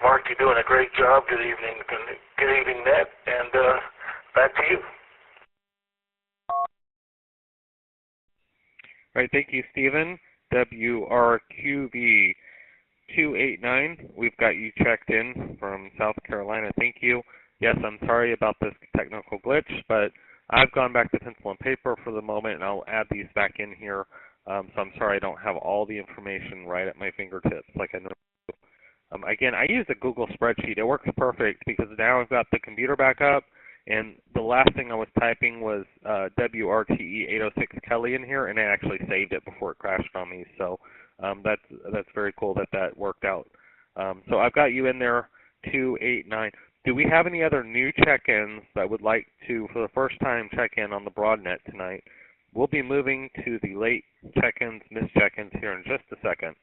Mark, you're doing a great job. Good evening, Net, and back to you. All right, thank you, Stephen. WRQV289, we've got you checked in from South Carolina. Thank you. Yes, I'm sorry about this technical glitch, but I've gone back to pencil and paper for the moment, and I'll add these back in here. So I'm sorry I don't have all the information right at my fingertips like I know. Again, I use a Google spreadsheet. It works perfect because now I've got the computer back up, and the last thing I was typing was WRTE806 Kelly in here, and I actually saved it before it crashed on me. So that's very cool that worked out. So I've got you in there, 289. Do we have any other new check-ins that would like to, for the first time, check in on the Broadnet tonight? We'll be moving to the late check-ins, missed check-ins here in just a second.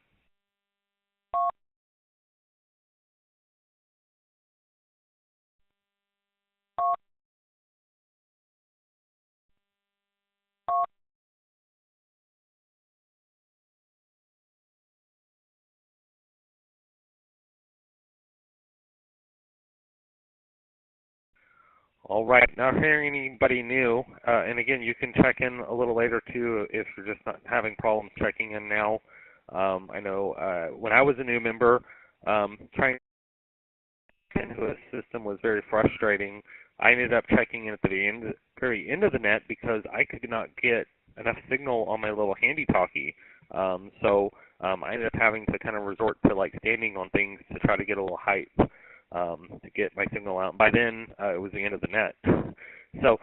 All right, not hearing anybody new, and again, you can check in a little later too if you're just not having problems checking in now. I know when I was a new member, trying to get into a system was very frustrating. I ended up checking in at the very end of the net because I could not get enough signal on my little handy-talkie. I ended up having to kind of resort to like standing on things to try to get a little height. To get my signal out. By then, it was the end of the net. So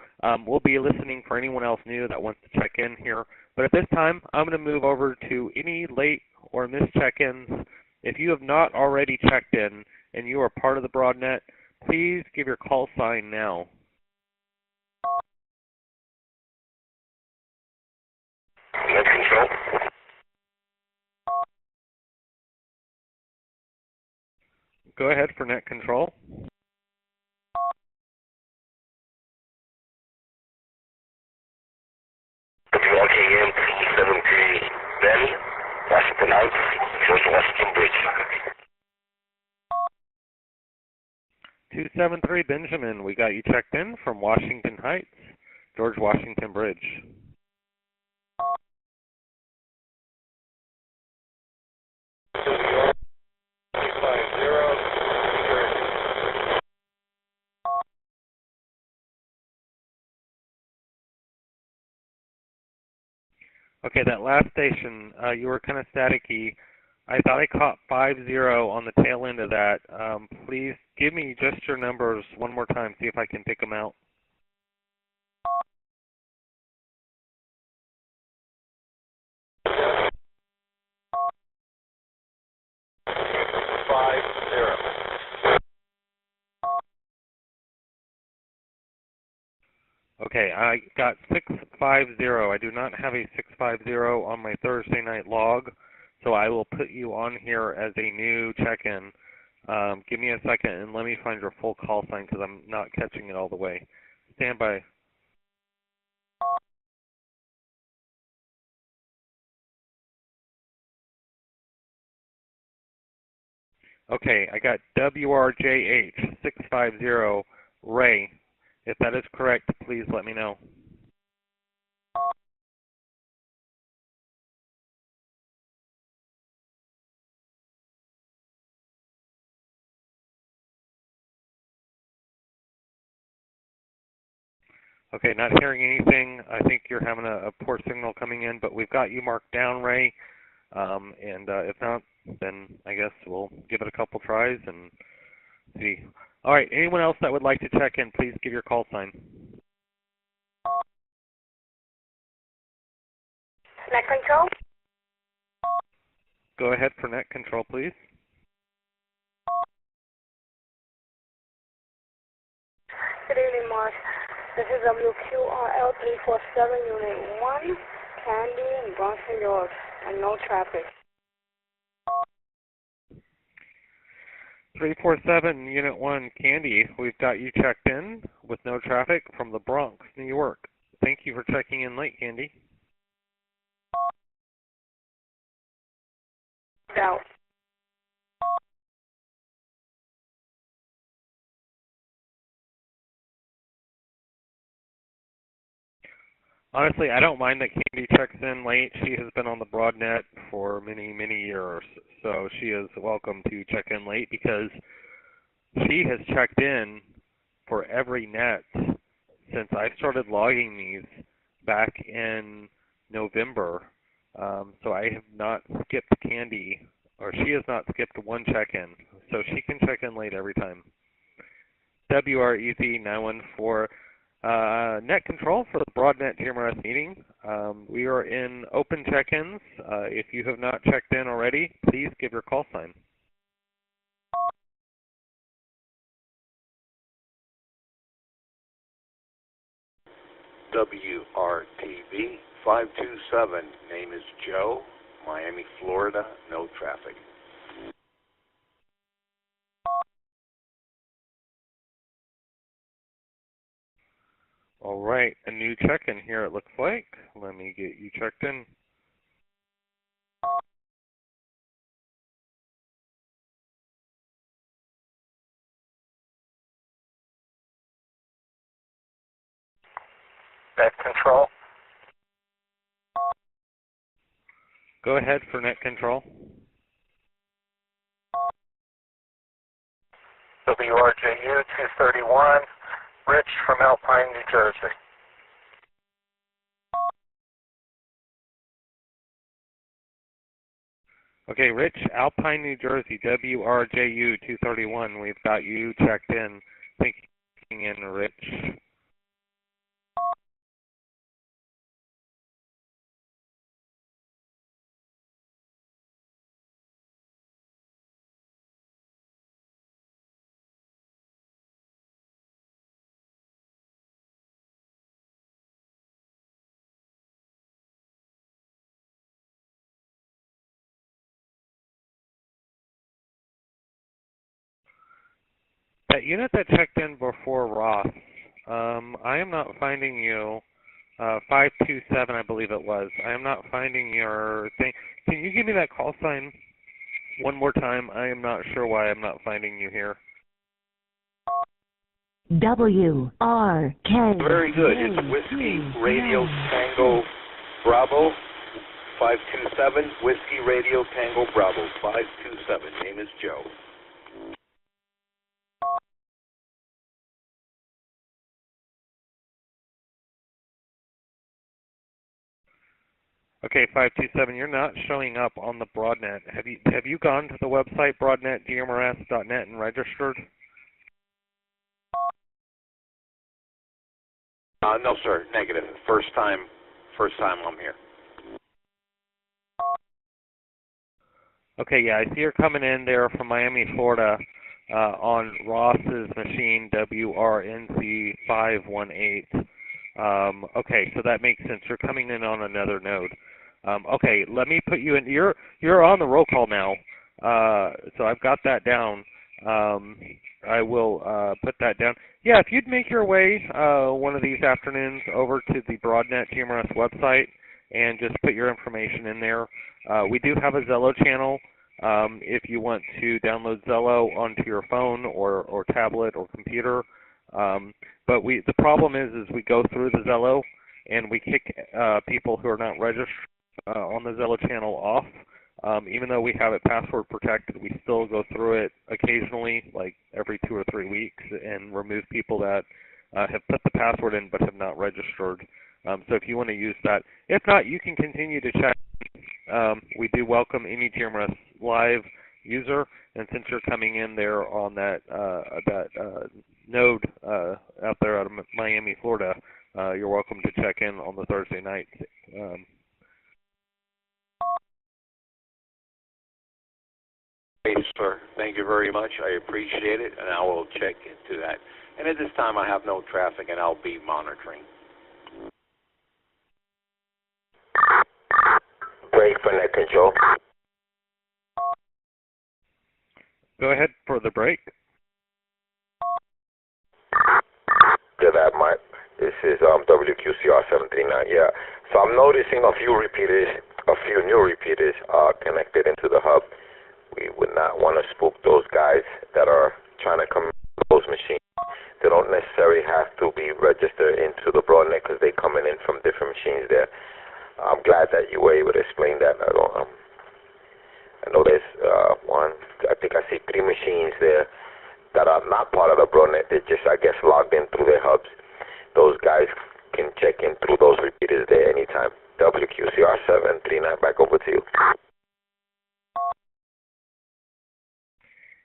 we'll be listening for anyone else new that wants to check in here. But at this time, I'm going to move over to any late or missed check-ins. If you have not already checked in and you are part of the Broadnet, please give your call sign now. Net control. Go ahead for net control. WRKM 273 Ben, Washington Heights, George Washington Bridge. 273 Benjamin, we got you checked in from Washington Heights, George Washington Bridge. Okay, that last station, you were kind of staticky. I thought I caught 50 on the tail end of that. Please give me just your numbers one more time, see if I can pick them out. Okay, I got 650. I do not have a 650 on my Thursday night log, so I will put you on here as a new check-in. Give me a second and let me find your full call sign because I'm not catching it all the way. Stand by. Okay, I got WRJH 650 Ray. If that is correct, please let me know. Okay, not hearing anything. I think you're having a poor signal coming in, but we've got you marked down, Ray. If not, then I guess we'll give it a couple tries and see. All right, anyone else that would like to check in, please give your call sign. Net control? Go ahead for net control, please. Good evening, Mark. This is WQRL 347 Unit 1, Candy in Bronx, New York, and no traffic. 347 Unit 1, Candy. We've got you checked in with no traffic from the Bronx, New York. Thank you for checking in late, Candy. Out. Honestly, I don't mind that Candy checks in late. She has been on the Broadnet for many, many years, so she is welcome to check in late because she has checked in for every net since I started logging these back in November. So I have not skipped Candy, or she has not skipped one check-in, so she can check in late every time. WREZ 914. Net control for the Broadnet TMRS meeting. We are in open check-ins. If you have not checked in already, please give your call sign. WRTV 527, name is Joe, Miami, Florida, no traffic. All right, a new check-in here it looks like. Let me get you checked in. Net control. Go ahead for net control. WRJU 231, Rich from Alpine, New Jersey. Okay, Rich, Alpine, New Jersey, WRJU 231. We've got you checked in. Thank you for checking in, Rich. That unit that checked in before Ross, I am not finding you. 527, I believe it was. I am not finding your thing. Can you give me that call sign one more time? I am not sure why I'm not finding you here. WRK. Very good. It's Whiskey Radio Tango Bravo 527. Whiskey Radio Tango Bravo 527. Name is Joe. Okay, 527. You're not showing up on the Broadnet. Have you gone to the website broadnetdmrs.net and registered? No, sir. Negative. First time I'm here. Okay, yeah, I see you're coming in there from Miami, Florida, on Ross's machine, WRNC518. Okay, so that makes sense. You're coming in on another node. Okay, let me put you in. You're on the roll call now, so I've got that down. I will put that down. Yeah, if you'd make your way one of these afternoons over to the Broadnet TMRS website and just put your information in there. We do have a Zello channel if you want to download Zello onto your phone or tablet or computer. But the problem is we go through the Zello and we kick people who are not registered on the Zello channel off. Even though we have it password protected, we still go through it occasionally, like every 2 or 3 weeks, and remove people that have put the password in but have not registered. So if you want to use that. If not, you can continue to check. We do welcome any TMRS Live user, and since you're coming in there on that node out there out of Miami, Florida, you're welcome to check in on the Thursday night. Hey, sir. Thank you very much. I appreciate it, and I will check into that. And at this time, I have no traffic, and I'll be monitoring. Break for net control. Go ahead for the break. Good that, Mike. This is WQCR 739. Yeah. So I'm noticing a few new repeaters connected into the hub. We would not want to spook those guys that are trying to come to those machines. They don't necessarily have to be registered into the Broadnet because they're coming in from different machines there. I'm glad that you were able to explain that. I know there's I think I see 3 machines there that are not part of the Broadnet. They're just, I guess, logged in through their hubs. Those guys can check in through those repeaters there anytime. WQCR 739, back over to you.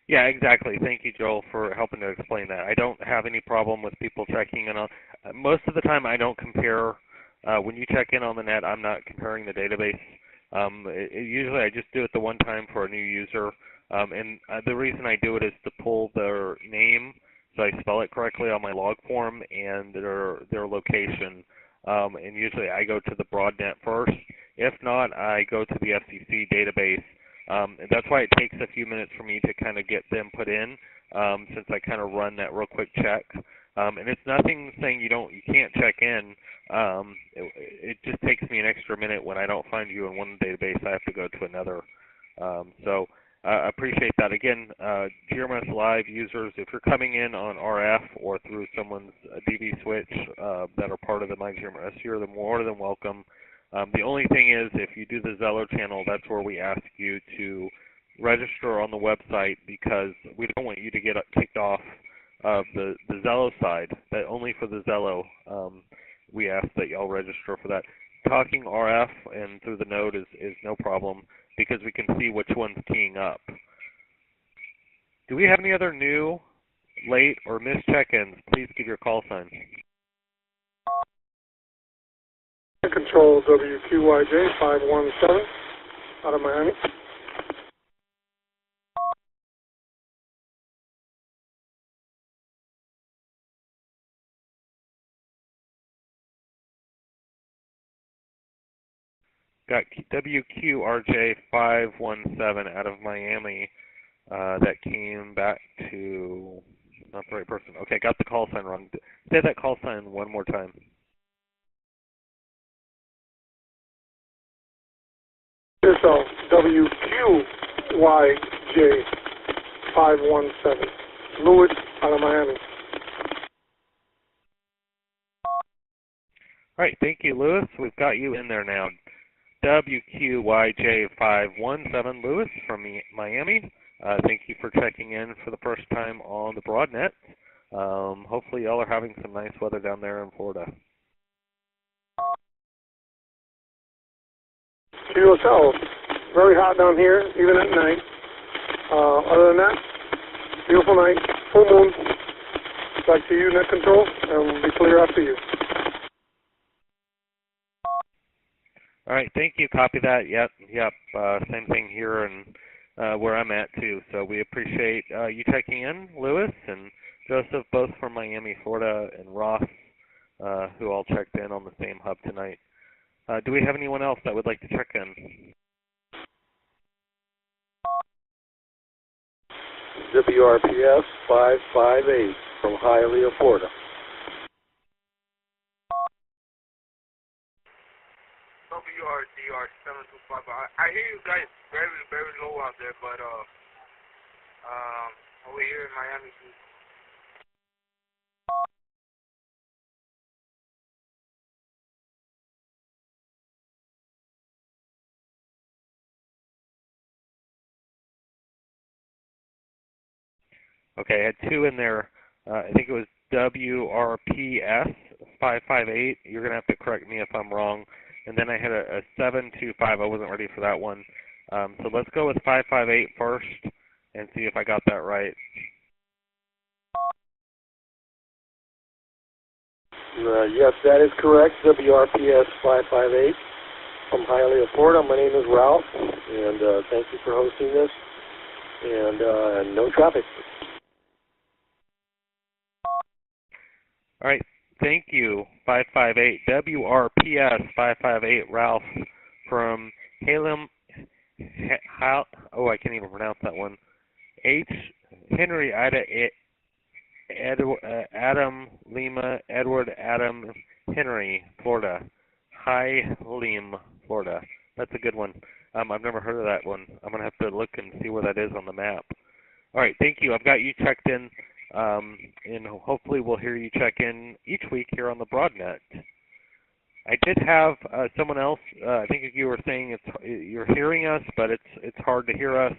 Yeah, exactly. Thank you, Joel, for helping to explain that. I don't have any problem with people checking in on. Most of the time, I don't compare. When you check in on the net, I'm not comparing the database. Usually, I just do it the one time for a new user. And the reason I do it is to pull their name, so I spell it correctly on my log form, and their location. and usually I go to the Broadnet first. If not, I go to the FCC database. And that's why it takes a few minutes for me to kind of get them put in, since I kind of run that real quick check. And it's nothing saying you can't check in. It just takes me an extra minute when I don't find you in one database. I have to go to another. So I appreciate that. Again, GRMS Live users, if you're coming in on RF or through someone's DVswitch that are part of the MyGRMS, you're more than welcome. The only thing is, if you do the Zello channel, that's where we ask you to register on the website, because we don't want you to get kicked off of the Zello side. That only for the Zello, we ask that y'all register for that. Talking RF and through the node is no problem, because we can see which one's keying up. Do we have any other new, late, or missed check-ins? Please give your call sign. Control WQYJ 517 out of Miami. Got WQRJ 517 out of Miami that came back to, not the right person. Okay, got the call sign wrong. Say that call sign one more time. Yourself, WQYJ 517, Lewis out of Miami. All right, thank you, Lewis. We've got you in there now. WQYJ 517, Lewis from Miami. Thank you for checking in for the first time on the Broadnet. Hopefully y'all are having some nice weather down there in Florida. To yourself, very hot down here, even at night. Other than that, beautiful night, full moon. Back to you, net control, and we'll be clear after you. All right, thank you. Copy that. Yep. Same thing here and where I'm at too. So we appreciate you checking in, Lewis and Joseph, both from Miami, Florida, and Ross, who all checked in on the same hub tonight. Do we have anyone else that would like to check in? WRPS 558 from Hialeah, Florida. WRDR 725. I hear you guys very, very low out there, but over here in Miami. Okay, I had two in there. I think it was WRPS 558. You're going to have to correct me if I'm wrong. And then I had a 725. I wasn't ready for that one. So let's go with 558 first and see if I got that right. Yes, that is correct. WRPS 558 from Hialeah, Florida. My name is Ralph, and thank you for hosting this. And no traffic. All right, thank you, 558. WRPS 558, Ralph from Halem. I can't even pronounce that one. Henry Ida Adam Lima Edward Adam Henry, Florida. Hialeah, Florida. That's a good one. I've never heard of that one. I'm going to have to look and see where that is on the map. All right, thank you. I've got you checked in, and hopefully we'll hear you check in each week here on the Broadnet. I did have someone else. I think you were saying you're hearing us, but it's hard to hear us.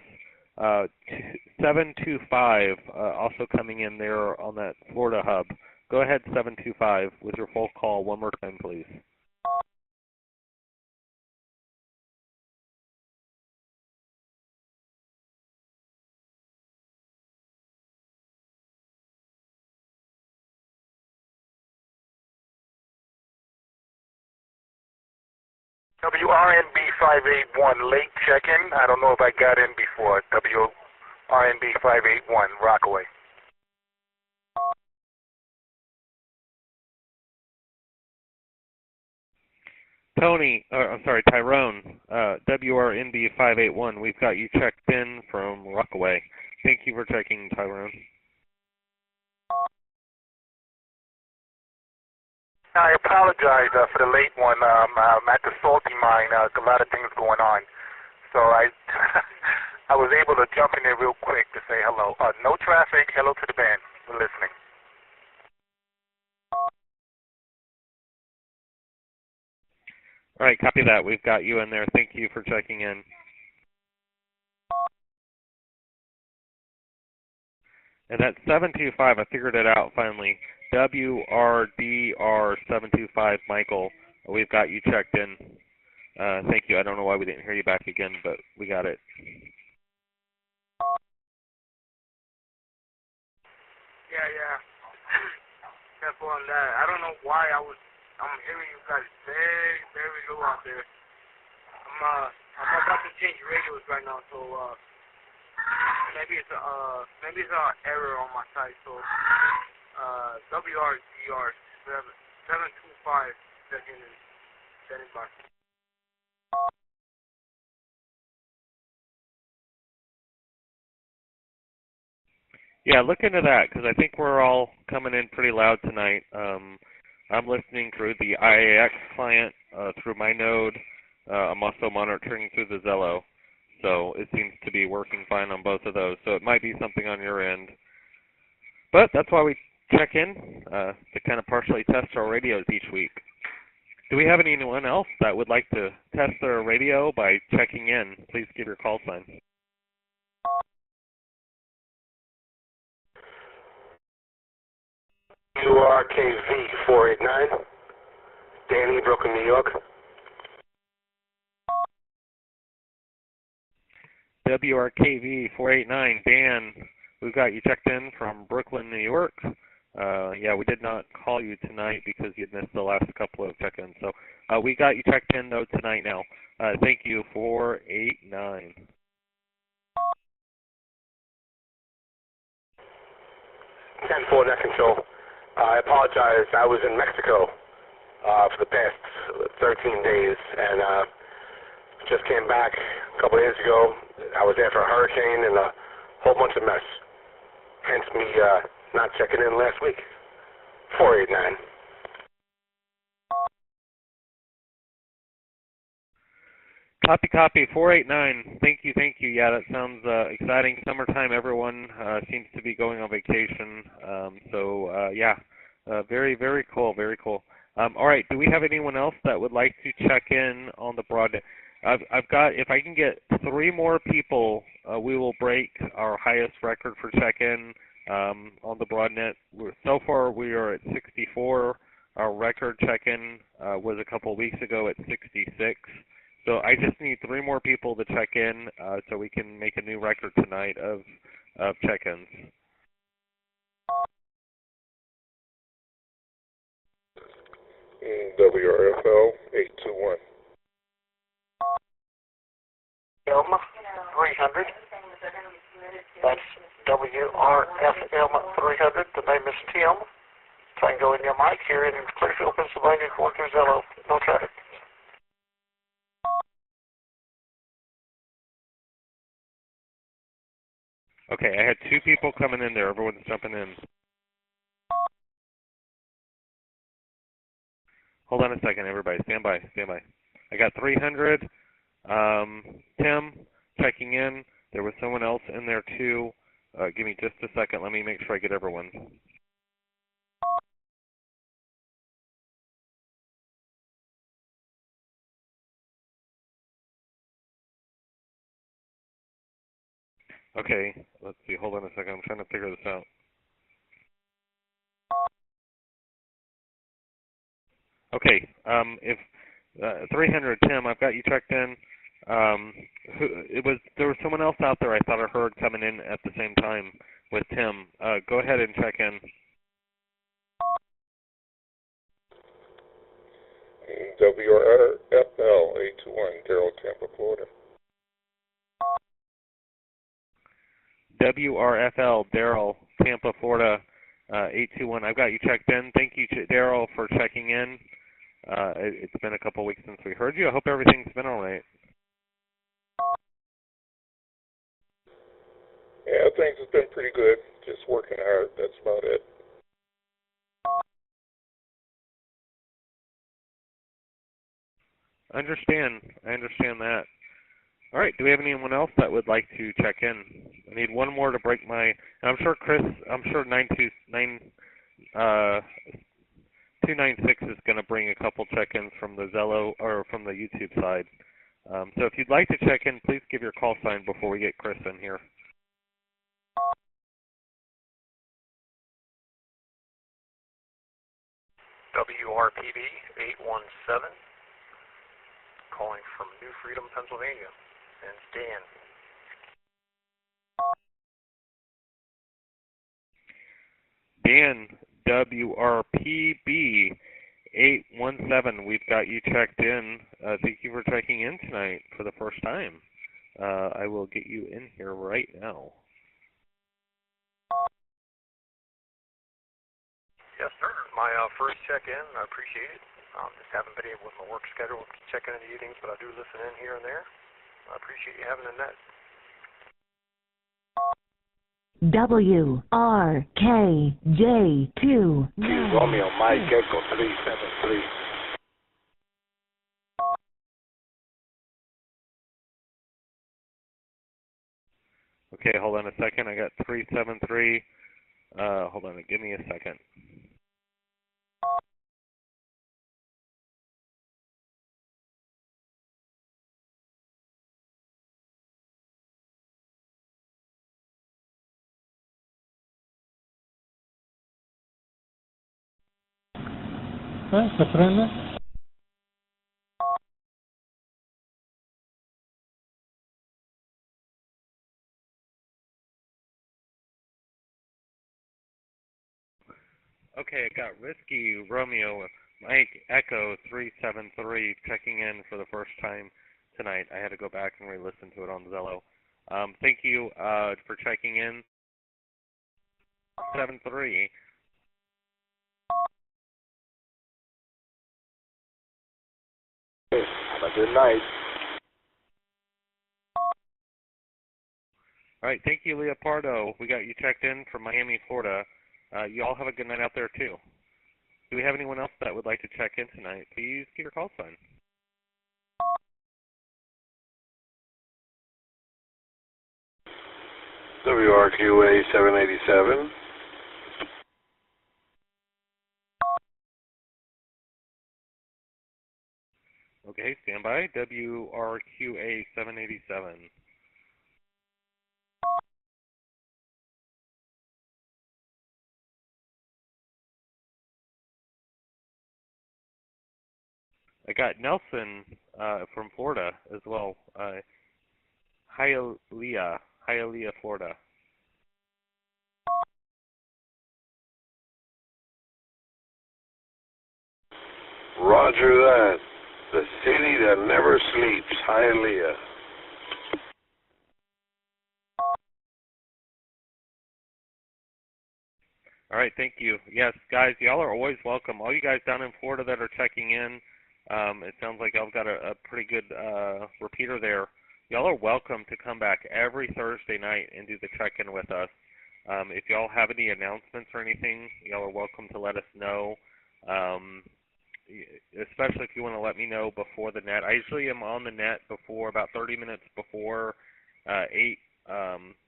725 also coming in there on that Florida hub. Go ahead, 725, with your full call one more time, please. WRNB 581, late check-in. I don't know if I got in before. WRNB 581, Rockaway. Tony, I'm sorry, Tyrone, WRND 581, we've got you checked in from Rockaway. Thank you for checking, Tyrone. I apologize for the late one. I'm at the salty mine. A lot of things going on. So I I was able to jump in there real quick to say hello. No traffic. Hello to the band. We're listening. All right, copy that. We've got you in there. Thank you for checking in. And that's 725. I figured it out finally. WRDR725, Michael. We've got you checked in. Thank you. I don't know why we didn't hear you back again, but we got it. Yeah. Careful on that. I don't know why I'm hearing you guys very, very low out there. I'm about to change radios right now, so maybe it's an error on my side. So WRDR 725 checking in, standing by. Yeah, look into that because I think we're all coming in pretty loud tonight. I'm listening through the IAX client through my node. I'm also monitoring through the Zello, so it seems to be working fine on both of those. So it might be something on your end, but that's why we check in to kind of partially test our radios each week. Do we have anyone else that would like to test their radio by checking in? Please give your call sign. WRKV 489, Danny, Brooklyn, New York. WRKV 489, Dan, we've got you checked in from Brooklyn, New York. Yeah, we did not call you tonight because you'd missed the last couple of check-ins. So we got you checked in, though, tonight now. Thank you, 489. Ten-4 net control. I apologize. I was in Mexico for the past 13 days and just came back a couple of days ago. I was there for a hurricane and a whole bunch of mess. Hence me not checking in last week. 489. Copy, 489. Thank you. Yeah, that sounds exciting. Summertime, everyone seems to be going on vacation. Yeah, very, very cool, very cool. All right, do we have anyone else that would like to check in on the Broadnet? I've got, if I can get 3 more people, we will break our highest record for check-in on the Broadnet. So far, we are at 64. Our record check-in was a couple weeks ago at 66. So I just need 3 more people to check in so we can make a new record tonight of check-ins. WRFL 821. Elma 300. That's WRFM 300. The name is Tim. Tango in your mic here in Clearfield, Pennsylvania, going through Zello. No traffic. Okay, I had 2 people coming in there. Everyone's jumping in. Hold on a second, everybody. Stand by. I got 300. Tim, checking in. There was someone else in there, too. Give me just a second. Let me make sure I get everyone. Okay, let's see. Hold on a second. I'm trying to figure this out. Okay, if 300, Tim, I've got you checked in. There was someone else out there I thought I heard coming in at the same time with Tim. Go ahead and check in. WRFL 821, Daryl, Tampa, Florida. WRFL, Daryl, Tampa, Florida, 821. I've got you checked in. Thank you, Daryl, for checking in. It's been a couple weeks since we heard you. I hope everything's been all right. Yeah, things have been pretty good. Just working hard. That's about it. I understand that. All right. Do we have anyone else that would like to check in? I need one more to break my. I'm sure 296 is going to bring a couple check-ins from the Zello or from the YouTube side. So if you'd like to check in, please give your call sign before we get Chris in here. WRPD 817, calling from New Freedom, Pennsylvania, and it's Dan. Dan, WRPB 817, we've got you checked in. Thank you for checking in tonight for the first time. I will get you in here right now. Yes, sir. My first check-in, I appreciate it. Just haven't been able with my work schedule to check in the evenings, but I do listen in here and there. I appreciate you having the net. WRKJ2. Romeo Mike Echo 373. Okay, hold on a second. I got 373. Hold on, give me a second. Se prende. Okay, I got Risky Romeo Mike Echo 373 checking in for the first time tonight. I had to go back and re-listen to it on Zello. Thank you for checking in. 73. Have a good night. All right, thank you, Leopardo. We got you checked in from Miami, Florida. You all have a good night out there, too. Do we have anyone else that would like to check in tonight? Please give your call sign. WRQA 787. Okay, stand by. WRQA 787. I got Nelson from Florida as well. Hialeah, Florida. Roger that. The city that never sleeps, Hialeah. All right, thank you. Yes, guys, y'all are always welcome. All you guys down in Florida that are checking in, it sounds like y'all got a pretty good repeater there. Y'all are welcome to come back every Thursday night and do the check-in with us. If y'all have any announcements or anything, y'all are welcome to let us know. Especially if you want to let me know before the net. I usually am on the net before about 30 minutes before 8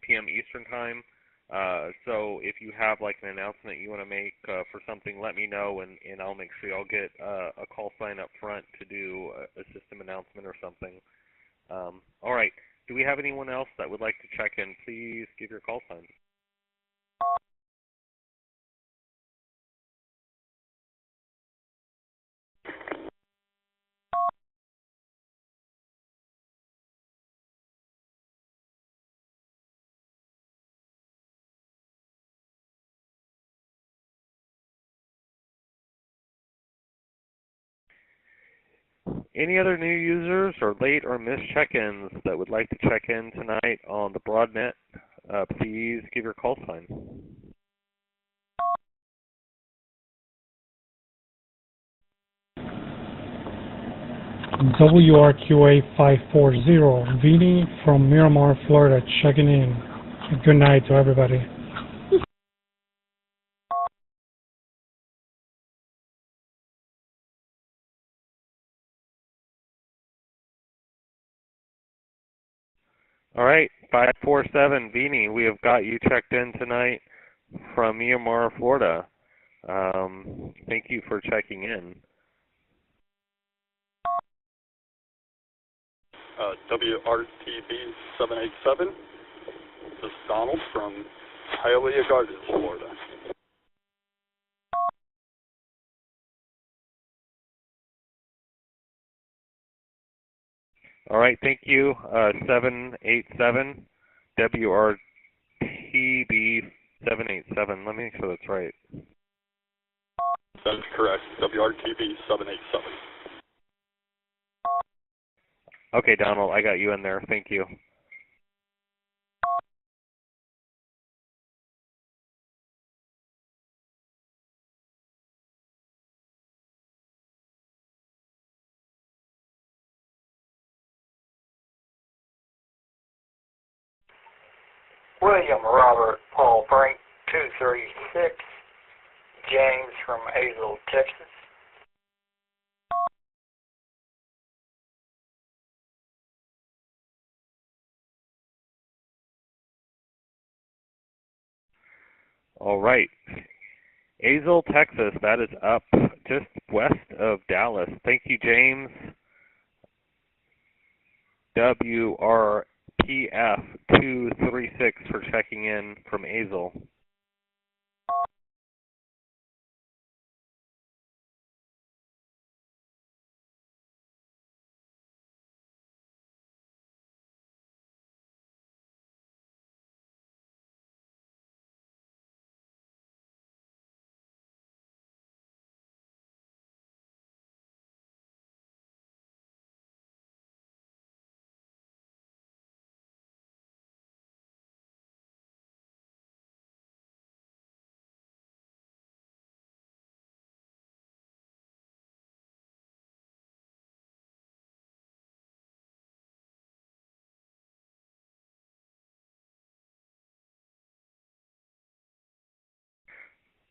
p.m. Eastern time. So if you have like an announcement you want to make for something, let me know, and I'll make sure y'all get a call sign up front to do a system announcement or something. All right. Do we have anyone else that would like to check in? Please give your call sign. Any other new users or late or missed check-ins that would like to check in tonight on the Broadnet, please give your call sign. WRQA 540, Vinny from Miramar, Florida, checking in. Good night to everybody. All right, 547, Vinny, we have got you checked in tonight from Miramar, Florida. Thank you for checking in. WRTB 787. This is Donald from Hialeah Gardens, Florida. All right, thank you. 787, WRTB 787. Let me make sure that's right. That is correct. WRTB 787. Okay, Donald, I got you in there. Thank you. William Robert Paul Frank 236, James from Azle, Texas. All right. Azle, Texas, that is up just west of Dallas. Thank you, James. WRPF 236 for checking in from Azle.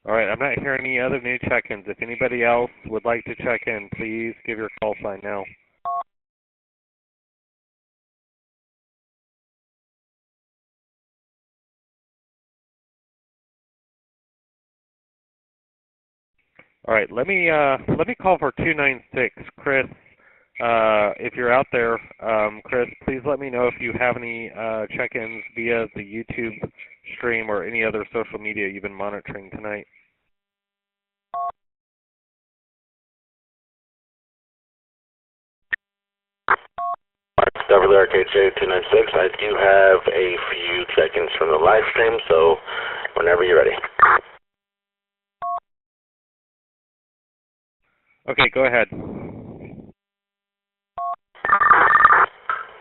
All right, I'm not hearing any other new check-ins. If anybody else would like to check in, please give your call sign now. All right, let me call for 296, Chris. If you're out there, Chris, please let me know if you have any check-ins via the YouTube stream or any other social media you've been monitoring tonight. WRKJ 296, I do have a few check-ins from the live stream, so whenever you're ready. Okay, go ahead.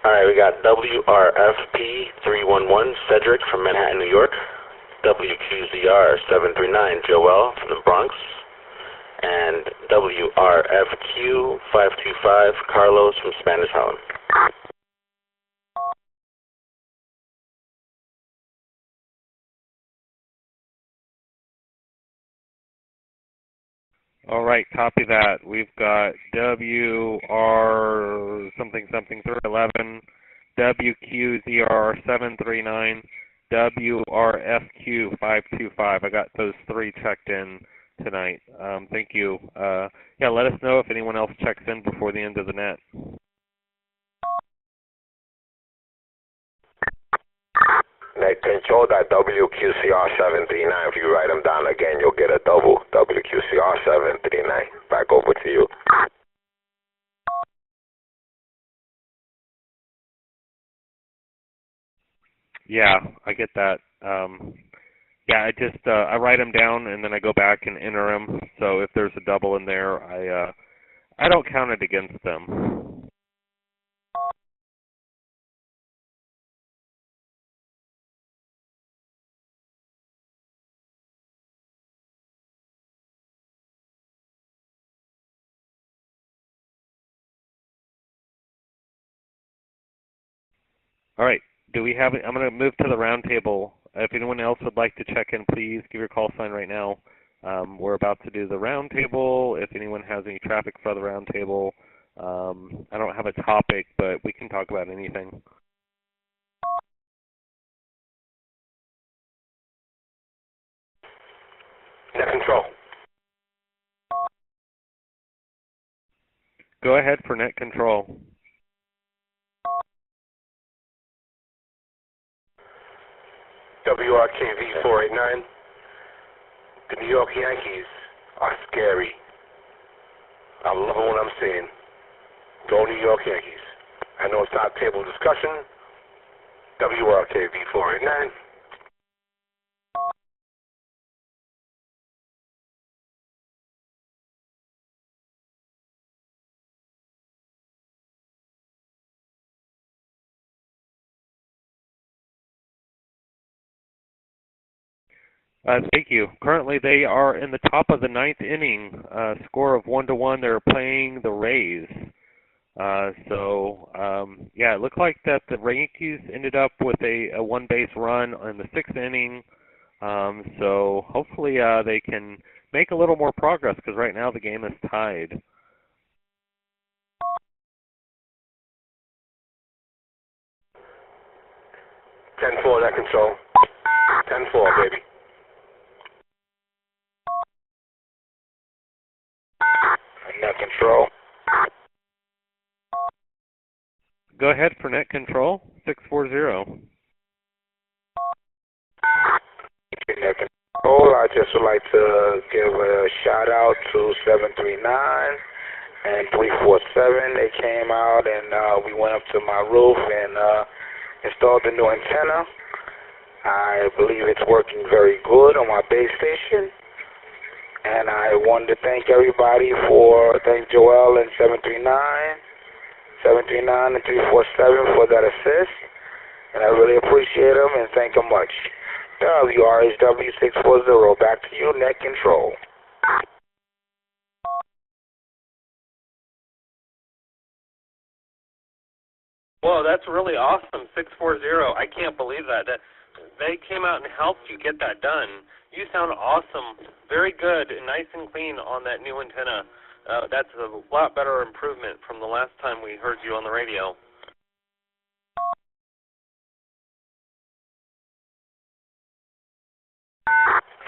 All right, we got WRFP 311, Cedric from Manhattan, New York. WQZR 739, Joel from the Bronx. And WRFQ 525, Carlos from Spanish Harlem. All right, copy that. We've got WR something 311, WQZR 739, WRFQ 525. I got those three checked in tonight. Thank you. Yeah, let us know if anyone else checks in before the end of the net. Control that WQCR 739. If you write them down again, you'll get a double WQCR 739. Back over to you. Yeah, I get that. Yeah, I write them down and then I go back and enter them. So if there's a double in there, I don't count it against them. All right. Do we have? I'm going to move to the roundtable. If anyone else would like to check in, please give your call sign right now. We're about to do the roundtable. If anyone has any traffic for the roundtable, I don't have a topic, but we can talk about anything. Net control. Go ahead for net control. WRKV 489. The New York Yankees are scary. I'm loving what I'm seeing. Go New York Yankees. I know it's not table discussion. WRKV 489. Thank you. Currently, they are in the top of the ninth inning, score of 1-1. They're playing the Rays. Yeah, it looked like that the Yankees ended up with a one-base run in the sixth inning. So hopefully they can make a little more progress because right now the game is tied. Ten-4, net control. 10-4, baby. Net control. Go ahead for net control, 640. Net control. I just would like to give a shout out to 739 and 347. They came out and we went up to my roof and installed the new antenna. I believe it's working very good on my base station. And I wanted to thank everybody thank Joel and 739 and 347 for that assist. And I really appreciate them and thank them much. WRHW 640, back to you, net control. Whoa, that's really awesome, 640. I can't believe that. They came out and helped you get that done. You sound awesome, very good, and nice and clean on that new antenna. That's a lot better improvement from the last time we heard you on the radio.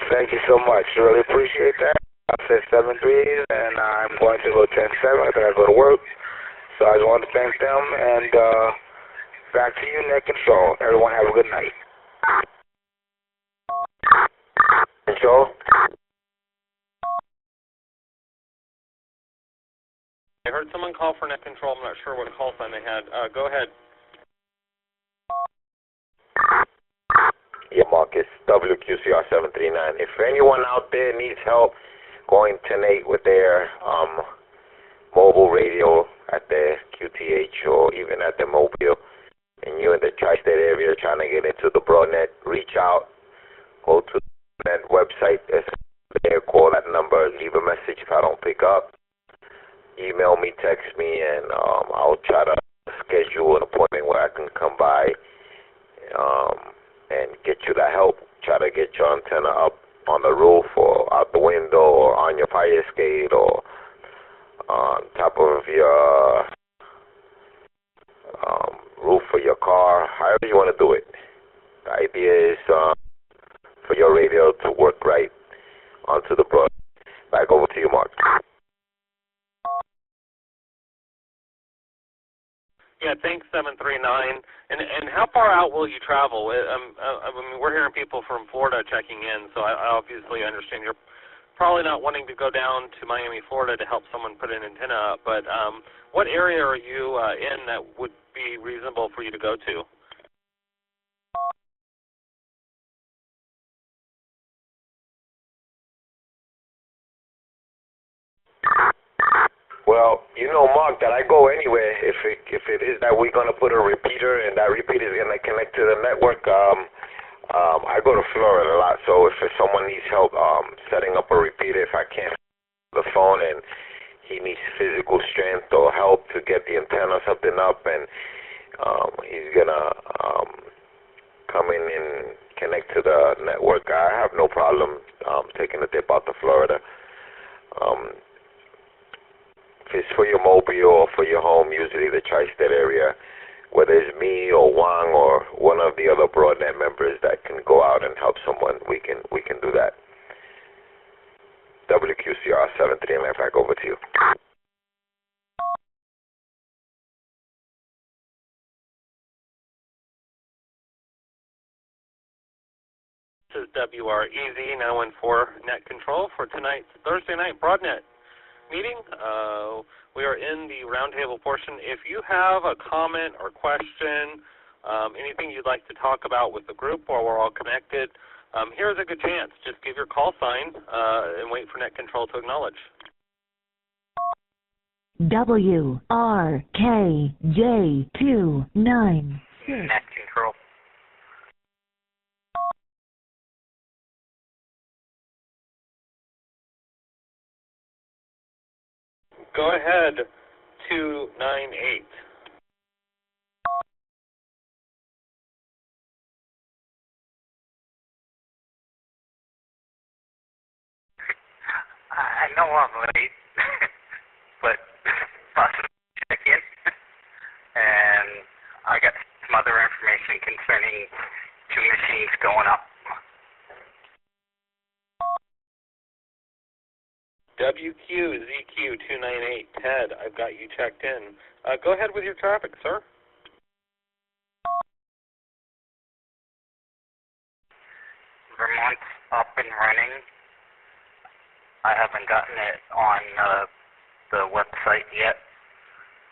Thank you so much. Really appreciate that. I said 7 3s, and I'm going to go 10-7 after I go to work. So I just want to thank them, and back to you, net control. Everyone have a good night. Control. I heard someone call for net control. I'm not sure what call sign they had. Go ahead. Yeah, Marcus, WQCR 739. If anyone out there needs help going 10-8 with their mobile radio at their QTH or even at their mobile, and you're in the tri-state area trying to get into the Broadnet, reach out. Go to that website. There, call that number, leave a message if I don't pick up. Email me, text me, and I'll try to schedule an appointment where I can come by and get you the help. Try to get your antenna up on the roof or out the window or on your fire escape or on top of your roof of your car, however you want to do it. The idea is for your radio to work right onto the broad. Back over to you, Mark. Yeah, thanks, 739. And how far out will you travel? I mean, we're hearing people from Florida checking in, so I obviously understand you're probably not wanting to go down to Miami, Florida to help someone put an antenna up, but what area are you in that would be reasonable for you to go to? Well, you know, Mark, that I go anywhere if it is that we're going to put a repeater and that repeater is going to connect to the network. I go to Florida a lot, so if someone needs help setting up a repeater, if I can't the phone and he needs physical strength or help to get the antenna or something up, and he's gonna come in and connect to the network. I have no problem taking a dip out to Florida. If it's for your mobile or for your home, usually the tri-state area, whether it's me or Wang or one of the other Broadnet members that can go out and help someone, we can do that. WQCR 739, back over to you. This is WREZ now in for net control for tonight's Thursday night Broadnet meeting. We are in the roundtable portion. If you have a comment or question, anything you'd like to talk about with the group while we're all connected, here's a good chance. Just give your call sign and wait for net control to acknowledge. WRKJ296. Net control. Go ahead, 298. I know I'm late, but possibly check in. And I got some other information concerning 2 machines going up. WQZQ298, Ted, I've got you checked in. Go ahead with your traffic, sir. Vermont's up and running. I haven't gotten it on the website yet,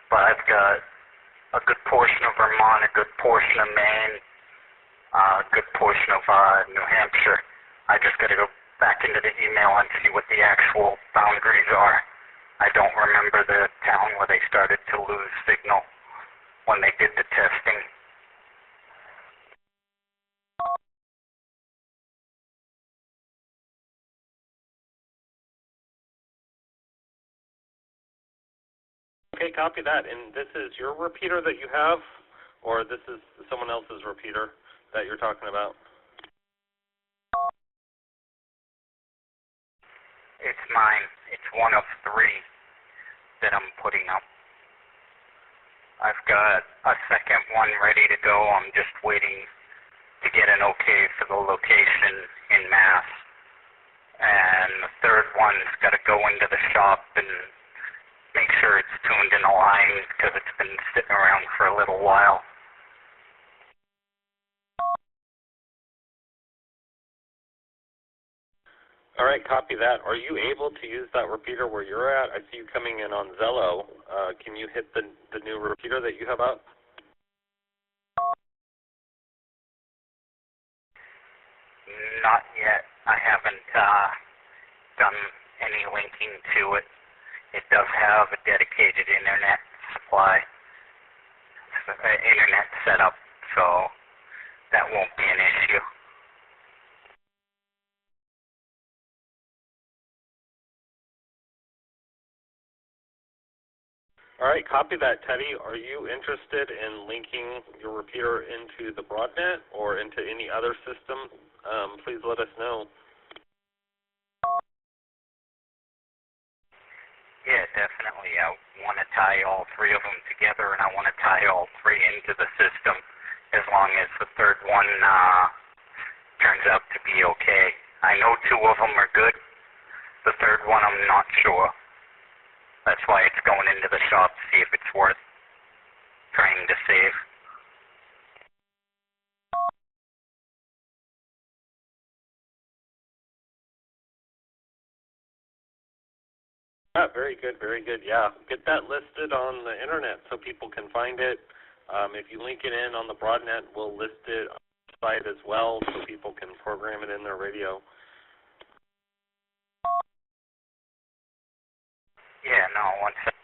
but I've got a good portion of Vermont, a good portion of Maine, a good portion of New Hampshire. I just got to go back into the email and see what the actual boundaries are. I don't remember the town where they started to lose signal when they did the testing. Okay, copy that. And this is your repeater that you have, or this is someone else's repeater that you're talking about? It's mine. It's one of 3 that I'm putting up. I've got a second one ready to go. I'm just waiting to get an okay for the location in Mass. And the third one's got to go into the shop and make sure it's tuned and aligned because it's been sitting around for a little while. All right, copy that. Are you able to use that repeater where you're at? I see you coming in on Zello. Can you hit the new repeater that you have up? Not yet. I haven't done any linking to it. It does have a dedicated internet supply, internet setup, so that won't be an issue. All right, copy that, Teddy. Are you interested in linking your repeater into the Broadnet or into any other system? Please let us know. Yeah, definitely. I want to tie all 3 of them together, and I want to tie all 3 into the system as long as the third one turns out to be okay. I know 2 of them are good. The third one I'm not sure. That's why it's going into the shop to see if it's worth trying to save. Very good, very good. Yeah, get that listed on the internet so people can find it. If you link it in on the Broadnet, we'll list it on the site as well so people can program it in their radio. Yeah, no, one second.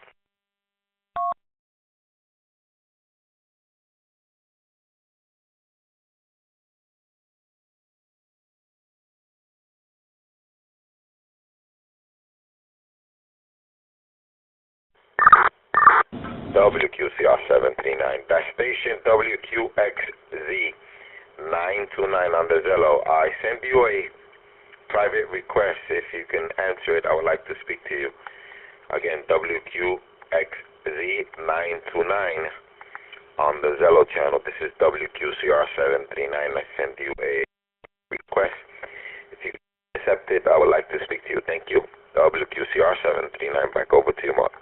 WQCR739. That's station WQXZ929 on the Zello. I send you a private request. If you can answer it, I would like to speak to you. Again, WQXZ929 on the Zello channel. This is WQCR739. I send you a request. If you accept it, I would like to speak to you. Thank you. WQCR739. Back over to you, Mark.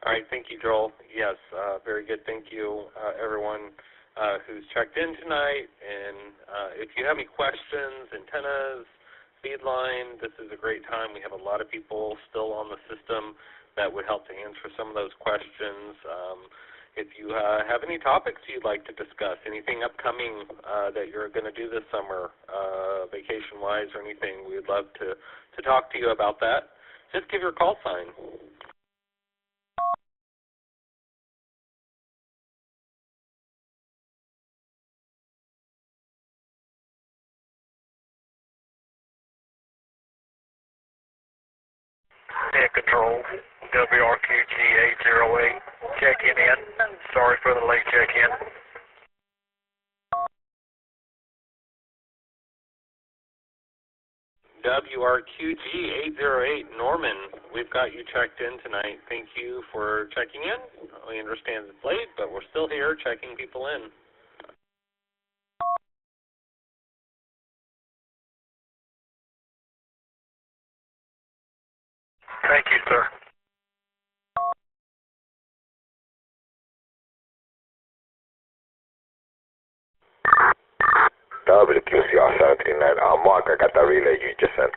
All right, thank you, Joel. Yes, very good. Thank you, everyone who's checked in tonight. And if you have any questions, antennas, feed line, this is a great time. We have a lot of people still on the system that would help to answer some of those questions. If you have any topics you'd like to discuss, anything upcoming that you're going to do this summer, vacation-wise or anything, we would love to talk to you about that. Just give your call sign. Net Control, WRQG808, checking in. Sorry for the late check-in. WRQG808, Norman, we've got you checked in tonight. Thank you for checking in. We understand it's late, but we're still here checking people in. Thank you, sir. WQCR739. Mark, I got the relay you just sent.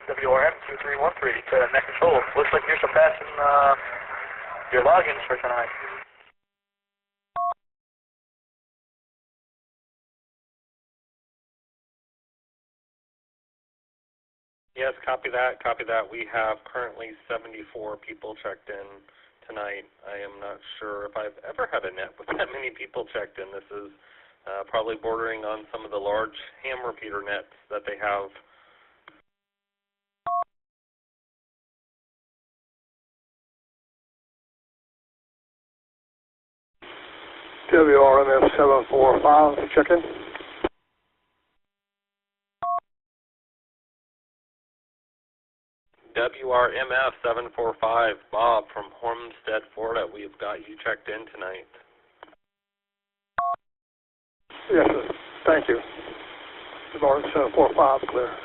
WRM2313 to Net Control. Looks like you're surpassing your logins for tonight. Yes, copy that, copy that. We have currently 74 people checked in tonight. I am not sure if I've ever had a net with that many people checked in. This is probably bordering on some of the large ham repeater nets that they have. WRMF745, check in. WRMF 745, Bob from Homestead, Florida. We've got you checked in tonight. Yes, sir. Thank you. WRMF745, clear.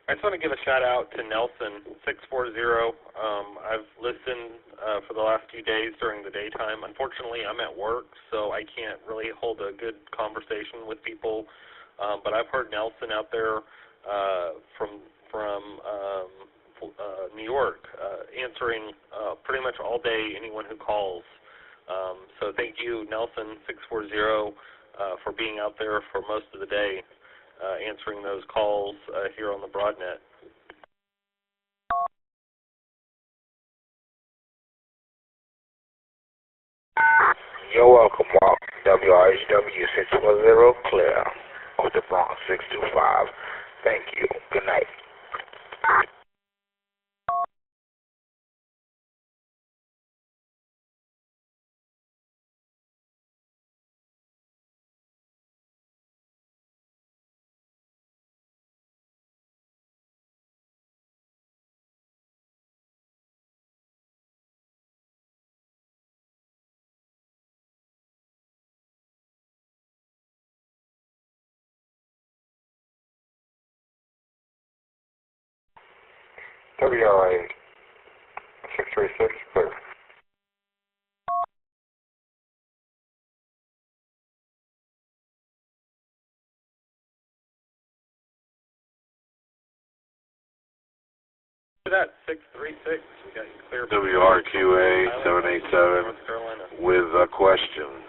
I just want to give a shout out to Nelson 640. I've listened for the last few days during the daytime. Unfortunately, I'm at work, so I can't really hold a good conversation with people. But I've heard Nelson out there from New York answering pretty much all day anyone who calls. So thank you, Nelson 640, for being out there for most of the day. Answering those calls here on the Broadnet. You're welcome, Mark. WRHW 610, clear. Of the Bronx 625. Thank you. Good night. WRA 636, clear. 636. We got you clear. WRQA 787 North Carolina. with a question.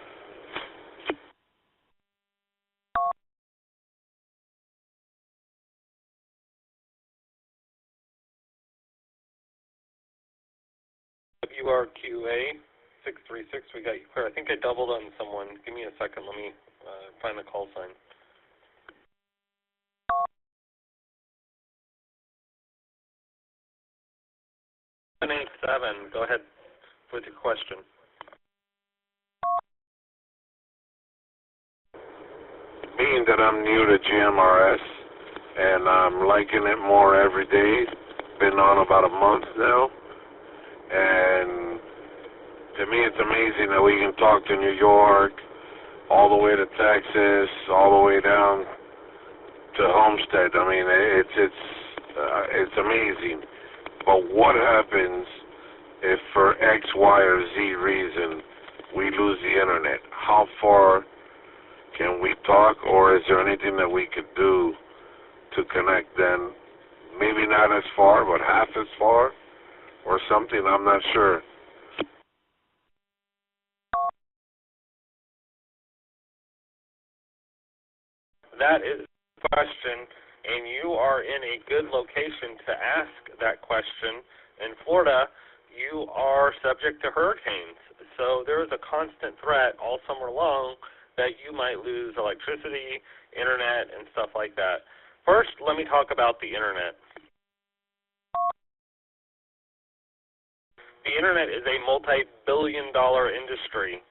WRQA 636. We got you clear. I think I doubled on someone. Give me a second. Let me find the call sign. Seven. Go ahead with your question. Being that I'm new to GMRS and I'm liking it more every day, been on about a month now, and to me it's amazing that we can talk to New York, all the way to Texas, all the way down to Homestead. I mean, it's amazing. But what happens if for X, Y, or Z reason we lose the internet? How far can we talk, or is there anything that we could do to connect then? Maybe not as far, but half as far, or something, I'm not sure. That is the question, and you are in a good location to ask that question. In Florida, you are subject to hurricanes, so there is a constant threat all summer long that you might lose electricity, internet, and stuff like that. First, let me talk about the internet. The internet is a multi-billion-dollar industry.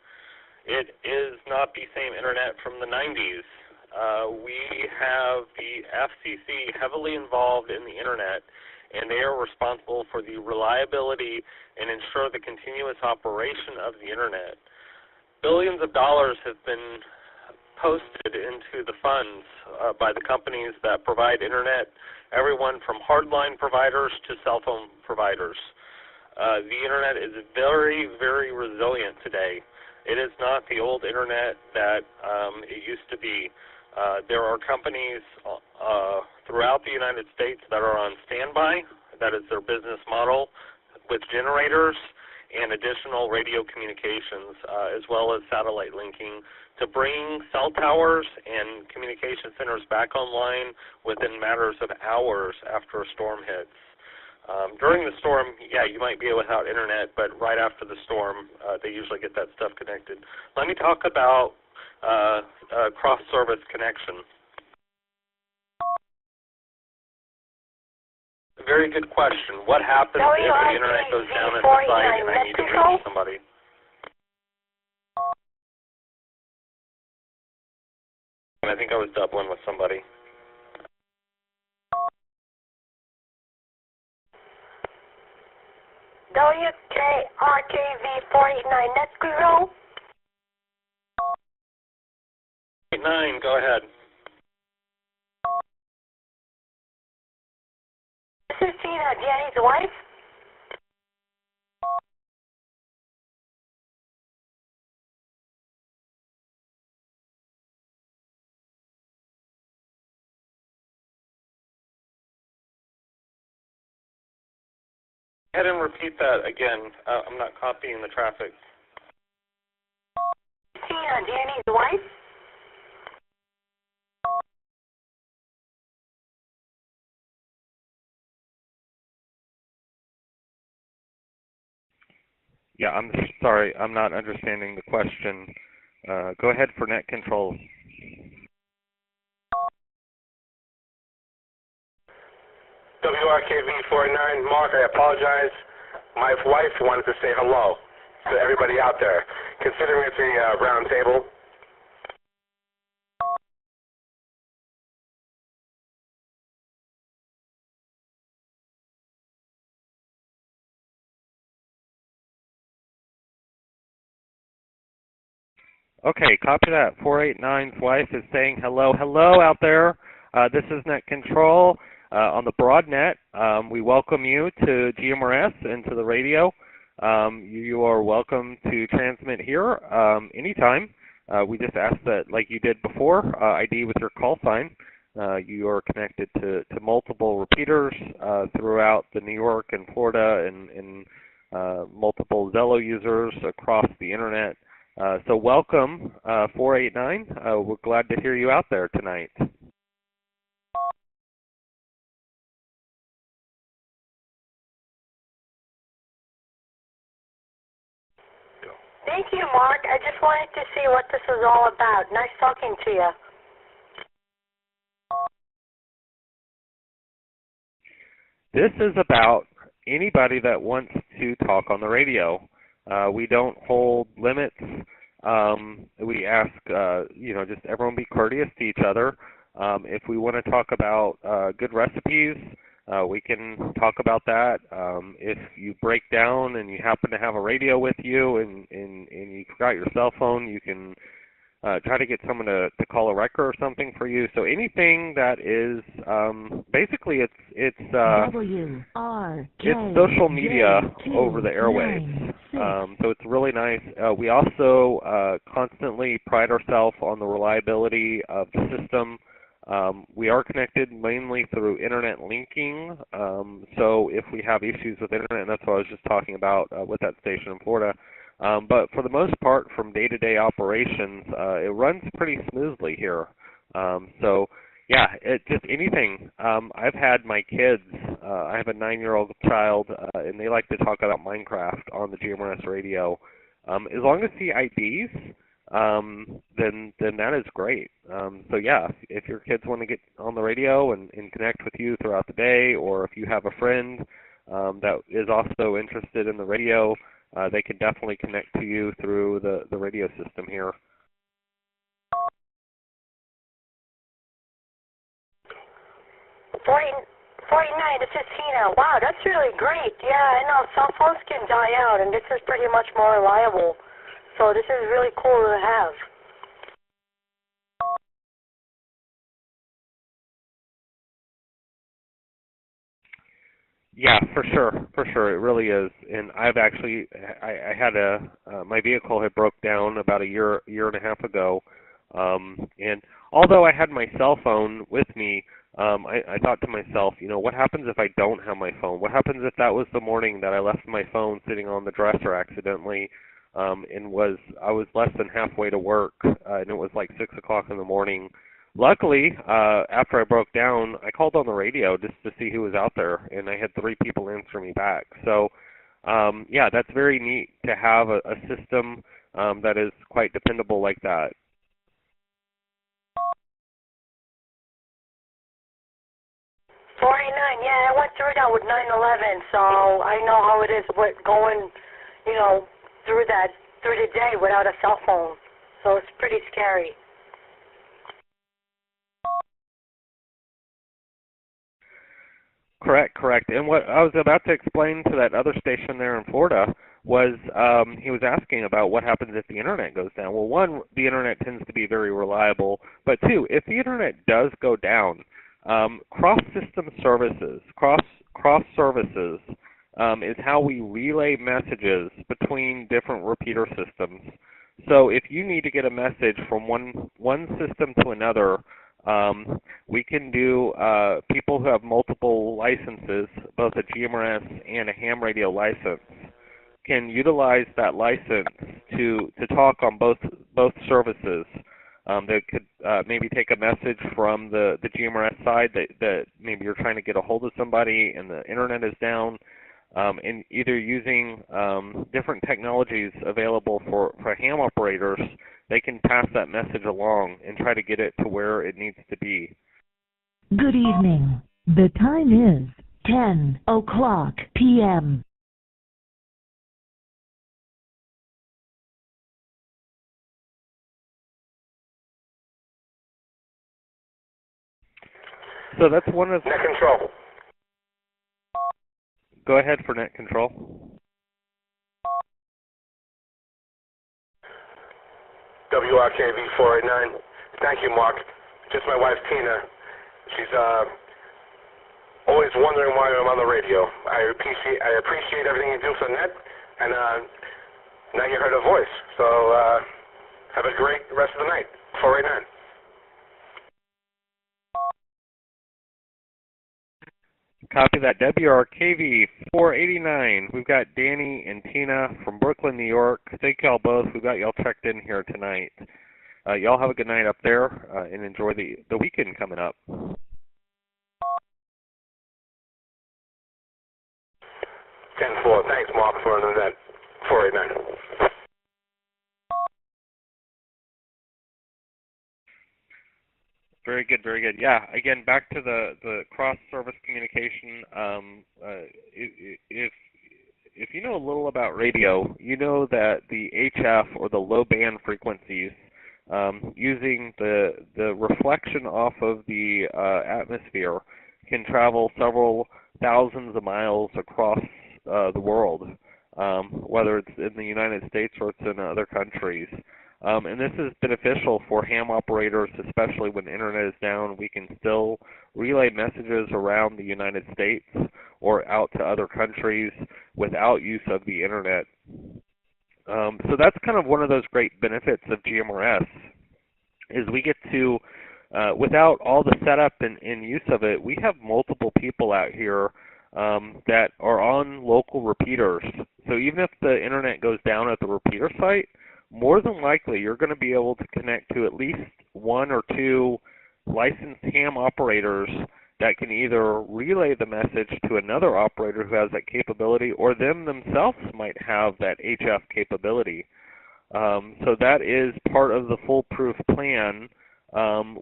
It is not the same internet from the 90s. We have the FCC heavily involved in the internet, and they are responsible for the reliability and ensure the continuous operation of the internet. Billions of dollars have been posted into the funds by the companies that provide internet, everyone from hardline providers to cell phone providers. The internet is very, very resilient today. It is not the old internet that it used to be. There are companies throughout the United States that are on standby. That is their business model, with generators and additional radio communications, as well as satellite linking, to bring cell towers and communication centers back online within matters of hours after a storm hits. During the storm, yeah, you might be without internet, but right after the storm, they usually get that stuff connected. Let me talk about cross-service connection. Very good question. What happens if the internet goes down at the site and I need to reach somebody? I think I was doubling with somebody. WKRKV489, net 9, go ahead. This is Tina, Danny's wife. Go ahead and repeat that again. I'm not copying the traffic. Tina, Danny's wife. Yeah, I'm sorry, I'm not understanding the question. Go ahead for net control. WRKV49, Mark, I apologize. My wife wanted to say hello to everybody out there. Considering it's a round table. Okay, copy that. 489's wife is saying hello. Hello out there. This is Net Control on the Broadnet. We welcome you to GMRS and to the radio. You are welcome to transmit here anytime. We just ask that, like you did before, ID with your call sign. You are connected to multiple repeaters throughout the New York and Florida and multiple Zello users across the internet. So welcome, 489. We're glad to hear you out there tonight. Thank you, Mark. I just wanted to see what this is all about. Nice talking to you. This is about anybody that wants to talk on the radio. We don't hold limits. We ask, just everyone be courteous to each other. If we want to talk about good recipes, we can talk about that. If you break down and you happen to have a radio with you and you forgot your cell phone, you can try to get someone to call a wrecker or something for you. So anything that is basically it's social media over the airwaves. So it's really nice. We also constantly pride ourselves on the reliability of the system. We are connected mainly through internet linking, so if we have issues with internet, and that's what I was just talking about with that station in Florida, but for the most part, from day-to-day operations, it runs pretty smoothly here. So yeah, just anything. I've had my kids, I have a 9-year-old child, and they like to talk about Minecraft on the GMRS radio. As long as the IDs, then that is great. So yeah, if your kids want to get on the radio and connect with you throughout the day, or if you have a friend that is also interested in the radio, they can definitely connect to you through the radio system here. $49, this is Tina. Wow, that's really great. Yeah, I know cell phones can die out, and this is pretty much more reliable. So this is really cool to have. Yeah, for sure, it really is. And I've actually, I had my vehicle had broke down about a year and a half ago, and although I had my cell phone with me, I thought to myself, what happens if I don't have my phone? What happens if that was the morning that I left my phone sitting on the dresser accidentally, and I was less than halfway to work, and it was like 6 o'clock in the morning. Luckily, after I broke down, I called on the radio just to see who was out there, and I had 3 people answer me back. So, yeah, that's very neat to have a system that is quite dependable like that. $49, yeah, I went through that with 9/11, so I know how it is with going, through the day without a cell phone. So it's pretty scary. Correct. And what I was about to explain to that other station there in Florida was he was asking about what happens if the internet goes down. Well, one, the internet tends to be very reliable, but two, if the internet does go down, cross-system services, cross services is how we relay messages between different repeater systems. So if you need to get a message from one system to another, we can do, people who have multiple licenses, both a GMRS and a ham radio license, can utilize that license to talk on both services. They could maybe take a message from the GMRS side that maybe you're trying to get a hold of somebody and the internet is down, and either using different technologies available for ham operators, they can pass that message along and try to get it to where it needs to be. Good evening. The time is 10 o'clock p.m. So that's one of... Net control. Go ahead for net control. WRKV 489. Thank you, Mark. Just my wife, Tina. She's always wondering why I'm on the radio. I appreciate everything you do for net, and now you heard her voice. So have a great rest of the night. 489. Copy that. WRKV 489. We've got Danny and Tina from Brooklyn, New York. Thank y'all both. We've got y'all checked in here tonight. Y'all have a good night up there and enjoy the weekend coming up. 10-4. Thanks, Mark, for that 489. Very good, very good. Yeah, again, back to the cross-service communication. If you know a little about radio, you know that the HF or the low band frequencies, using the reflection off of the atmosphere, can travel several thousands of miles across the world, whether it's in the United States or it's in other countries. And this is beneficial for ham operators, especially when the internet is down. We can still relay messages around the United States or out to other countries without use of the internet. So that's kind of one of those great benefits of GMRS, is we get to, without all the setup and use of it, we have multiple people out here that are on local repeaters. So even if the internet goes down at the repeater site, more than likely you're going to be able to connect to at least one or two licensed ham operators that can either relay the message to another operator who has that capability, or them themselves might have that HF capability. So that is part of the foolproof plan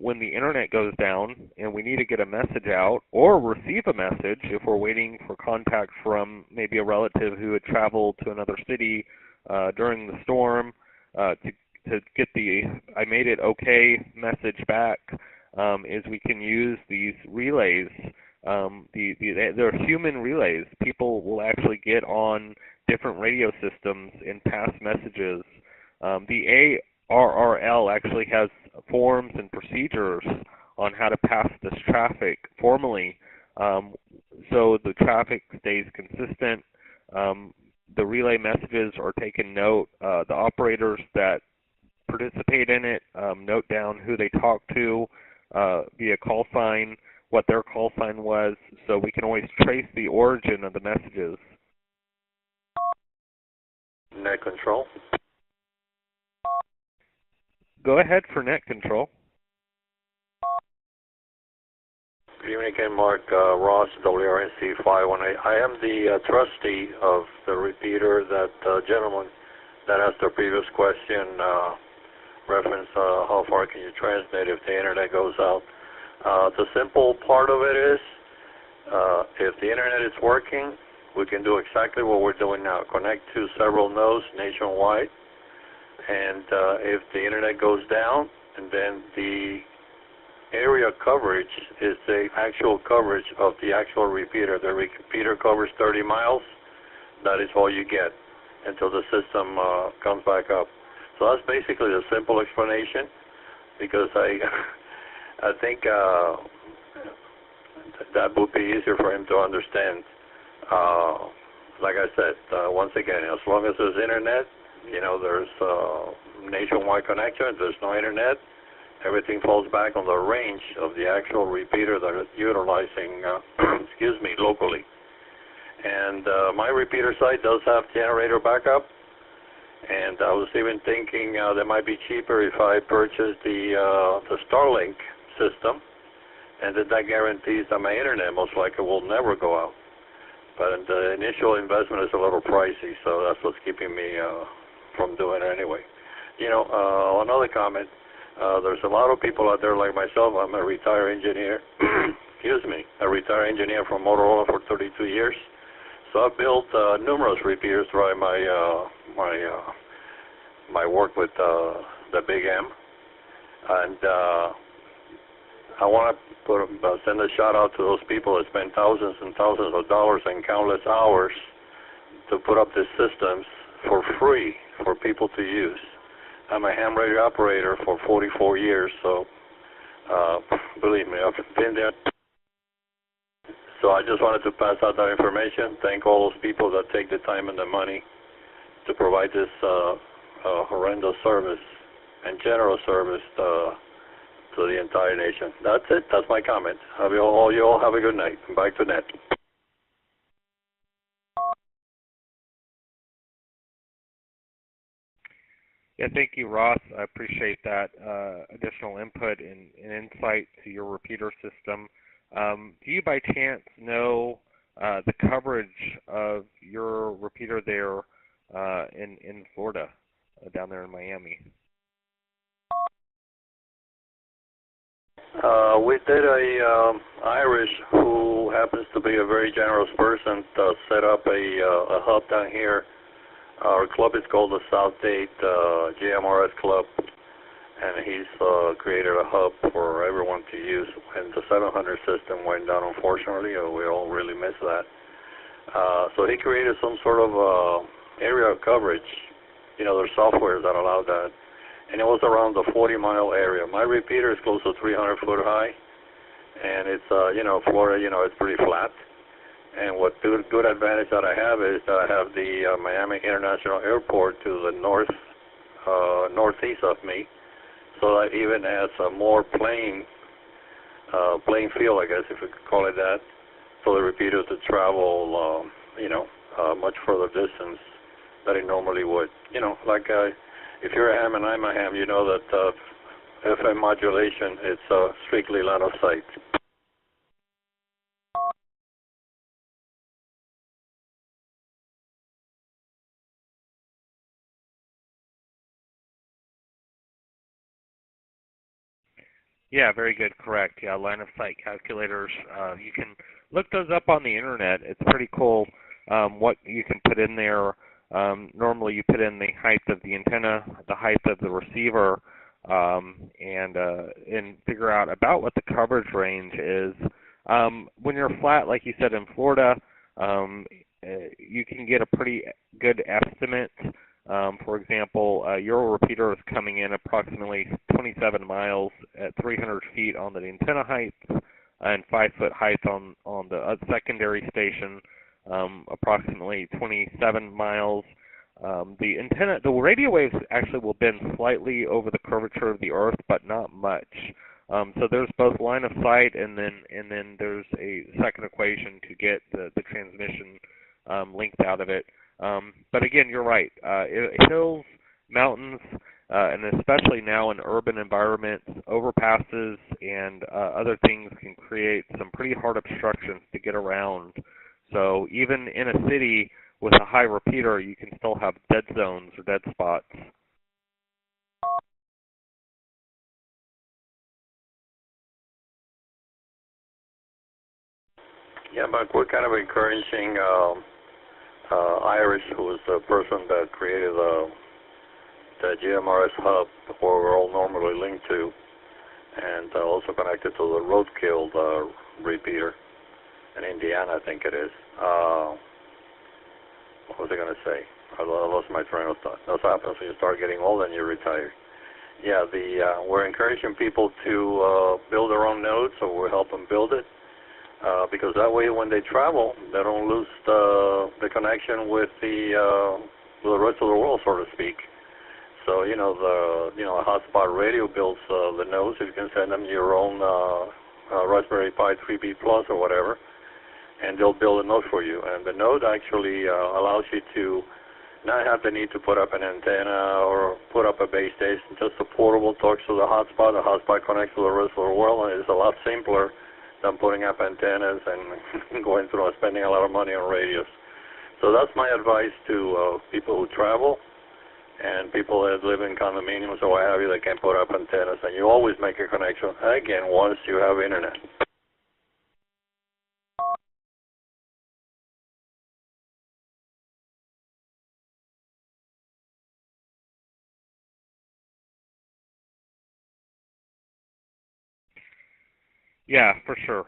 when the internet goes down and we need to get a message out or receive a message if we're waiting for contact from maybe a relative who had traveled to another city during the storm. To get the "I made it okay" message back, is we can use these relays. They're human relays. People will actually get on different radio systems and pass messages. The ARRL actually has forms and procedures on how to pass this traffic formally, so the traffic stays consistent. The relay messages are taken note. The operators that participate in it note down who they talk to via call sign, what their call sign was, so we can always trace the origin of the messages. Net control. Go ahead for net control. Good evening again, Mark. Ross, WRNC 518. I am the trustee of the repeater that gentleman that asked the previous question, reference how far can you transmit if the internet goes out. The simple part of it is, if the internet is working, we can do exactly what we're doing now, connect to several nodes nationwide, and if the internet goes down, and then the area coverage is the actual coverage of the actual repeater. The repeater covers 30 miles. That is all you get until the system comes back up. So that's basically the simple explanation, because I think that would be easier for him to understand. Like I said, once again, as long as there's internet, you know, there's nationwide connection. If there's no internet, everything falls back on the range of the actual repeater that is utilizing, locally. And my repeater site does have generator backup, and I was even thinking that might be cheaper if I purchased the Starlink system, and that guarantees that my internet most likely will never go out. But the initial investment is a little pricey, so that's what's keeping me from doing it anyway. You know, another comment. There's a lot of people out there like myself. I'm a retired engineer. A retired engineer from Motorola for 32 years. So I've built numerous repeaters throughout my work with the Big M, and I want to send a shout out to those people that spend thousands and thousands of dollars and countless hours to put up these systems for free for people to use. I'm a ham radio operator for 44 years, so believe me, I've been there. So I just wanted to pass out that information. Thank all those people that take the time and the money to provide this horrendous service and general service to the entire nation. That's it. That's my comment. You all have a good night. Back to net. Yeah, thank you, Ross. I appreciate that additional input and insight to your repeater system. Do you by chance know the coverage of your repeater there in Florida, down there in Miami? We did a Irish who happens to be a very generous person set up a hub down here. Our club is called the South Date GMRS Club, and he's created a hub for everyone to use. And the 700 system went down, unfortunately. We all really miss that. So he created some sort of area of coverage. You know, there's software that allow that. And it was around the 40-mile area. My repeater is close to 300 foot high, and it's, Florida, it's pretty flat. And what good advantage that I have is that I have the Miami International Airport to the northeast of me, so that even has a more plain field, I guess, if we could call it that, for the repeater to travel, much further distance than it normally would. If you're a ham and I'm a ham, you know that FM modulation, it's strictly line of sight. Yeah, very good, correct. Yeah, line of sight calculators. You can look those up on the internet. It's pretty cool what you can put in there. Normally you put in the height of the antenna, the height of the receiver, and figure out about what the coverage range is. When you're flat, like you said, in Florida, you can get a pretty good estimate. For example, your repeater is coming in approximately 27 miles at 300 feet on the antenna height and 5 foot height on the secondary station, approximately 27 miles. The radio waves actually will bend slightly over the curvature of the Earth, but not much. So there's both line of sight and then there's a second equation to get the transmission length out of it. But again, you're right. Hills, mountains, and especially now in urban environments, overpasses and other things can create some pretty hard obstructions to get around. So even in a city with a high repeater, you can still have dead zones or dead spots. Yeah, but we're kind of encouraging Irish, who was the person that created the GMRS hub, where we're all normally linked to, and also connected to the Roadkill repeater in Indiana, I think it is. What was I going to say? I lost my train of thought. That's what happens when you start getting old and you retire. Yeah, we're encouraging people to build their own nodes, so we'll help them build it. Because that way, when they travel, they don't lose the connection with the rest of the world, so to speak. So a hotspot radio builds the nodes. You can send them your own Raspberry Pi 3B Plus or whatever, and they'll build a node for you. And the node actually allows you to not have the need to put up an antenna or put up a base station. Just a portable talks to the hotspot. The hotspot connects to the rest of the world, and it's a lot simpler than putting up antennas and going through and spending a lot of money on radios. So that's my advice to people who travel and people that live in condominiums or what have you that can put up antennas. And you always make a connection, again, once you have internet. Yeah, for sure.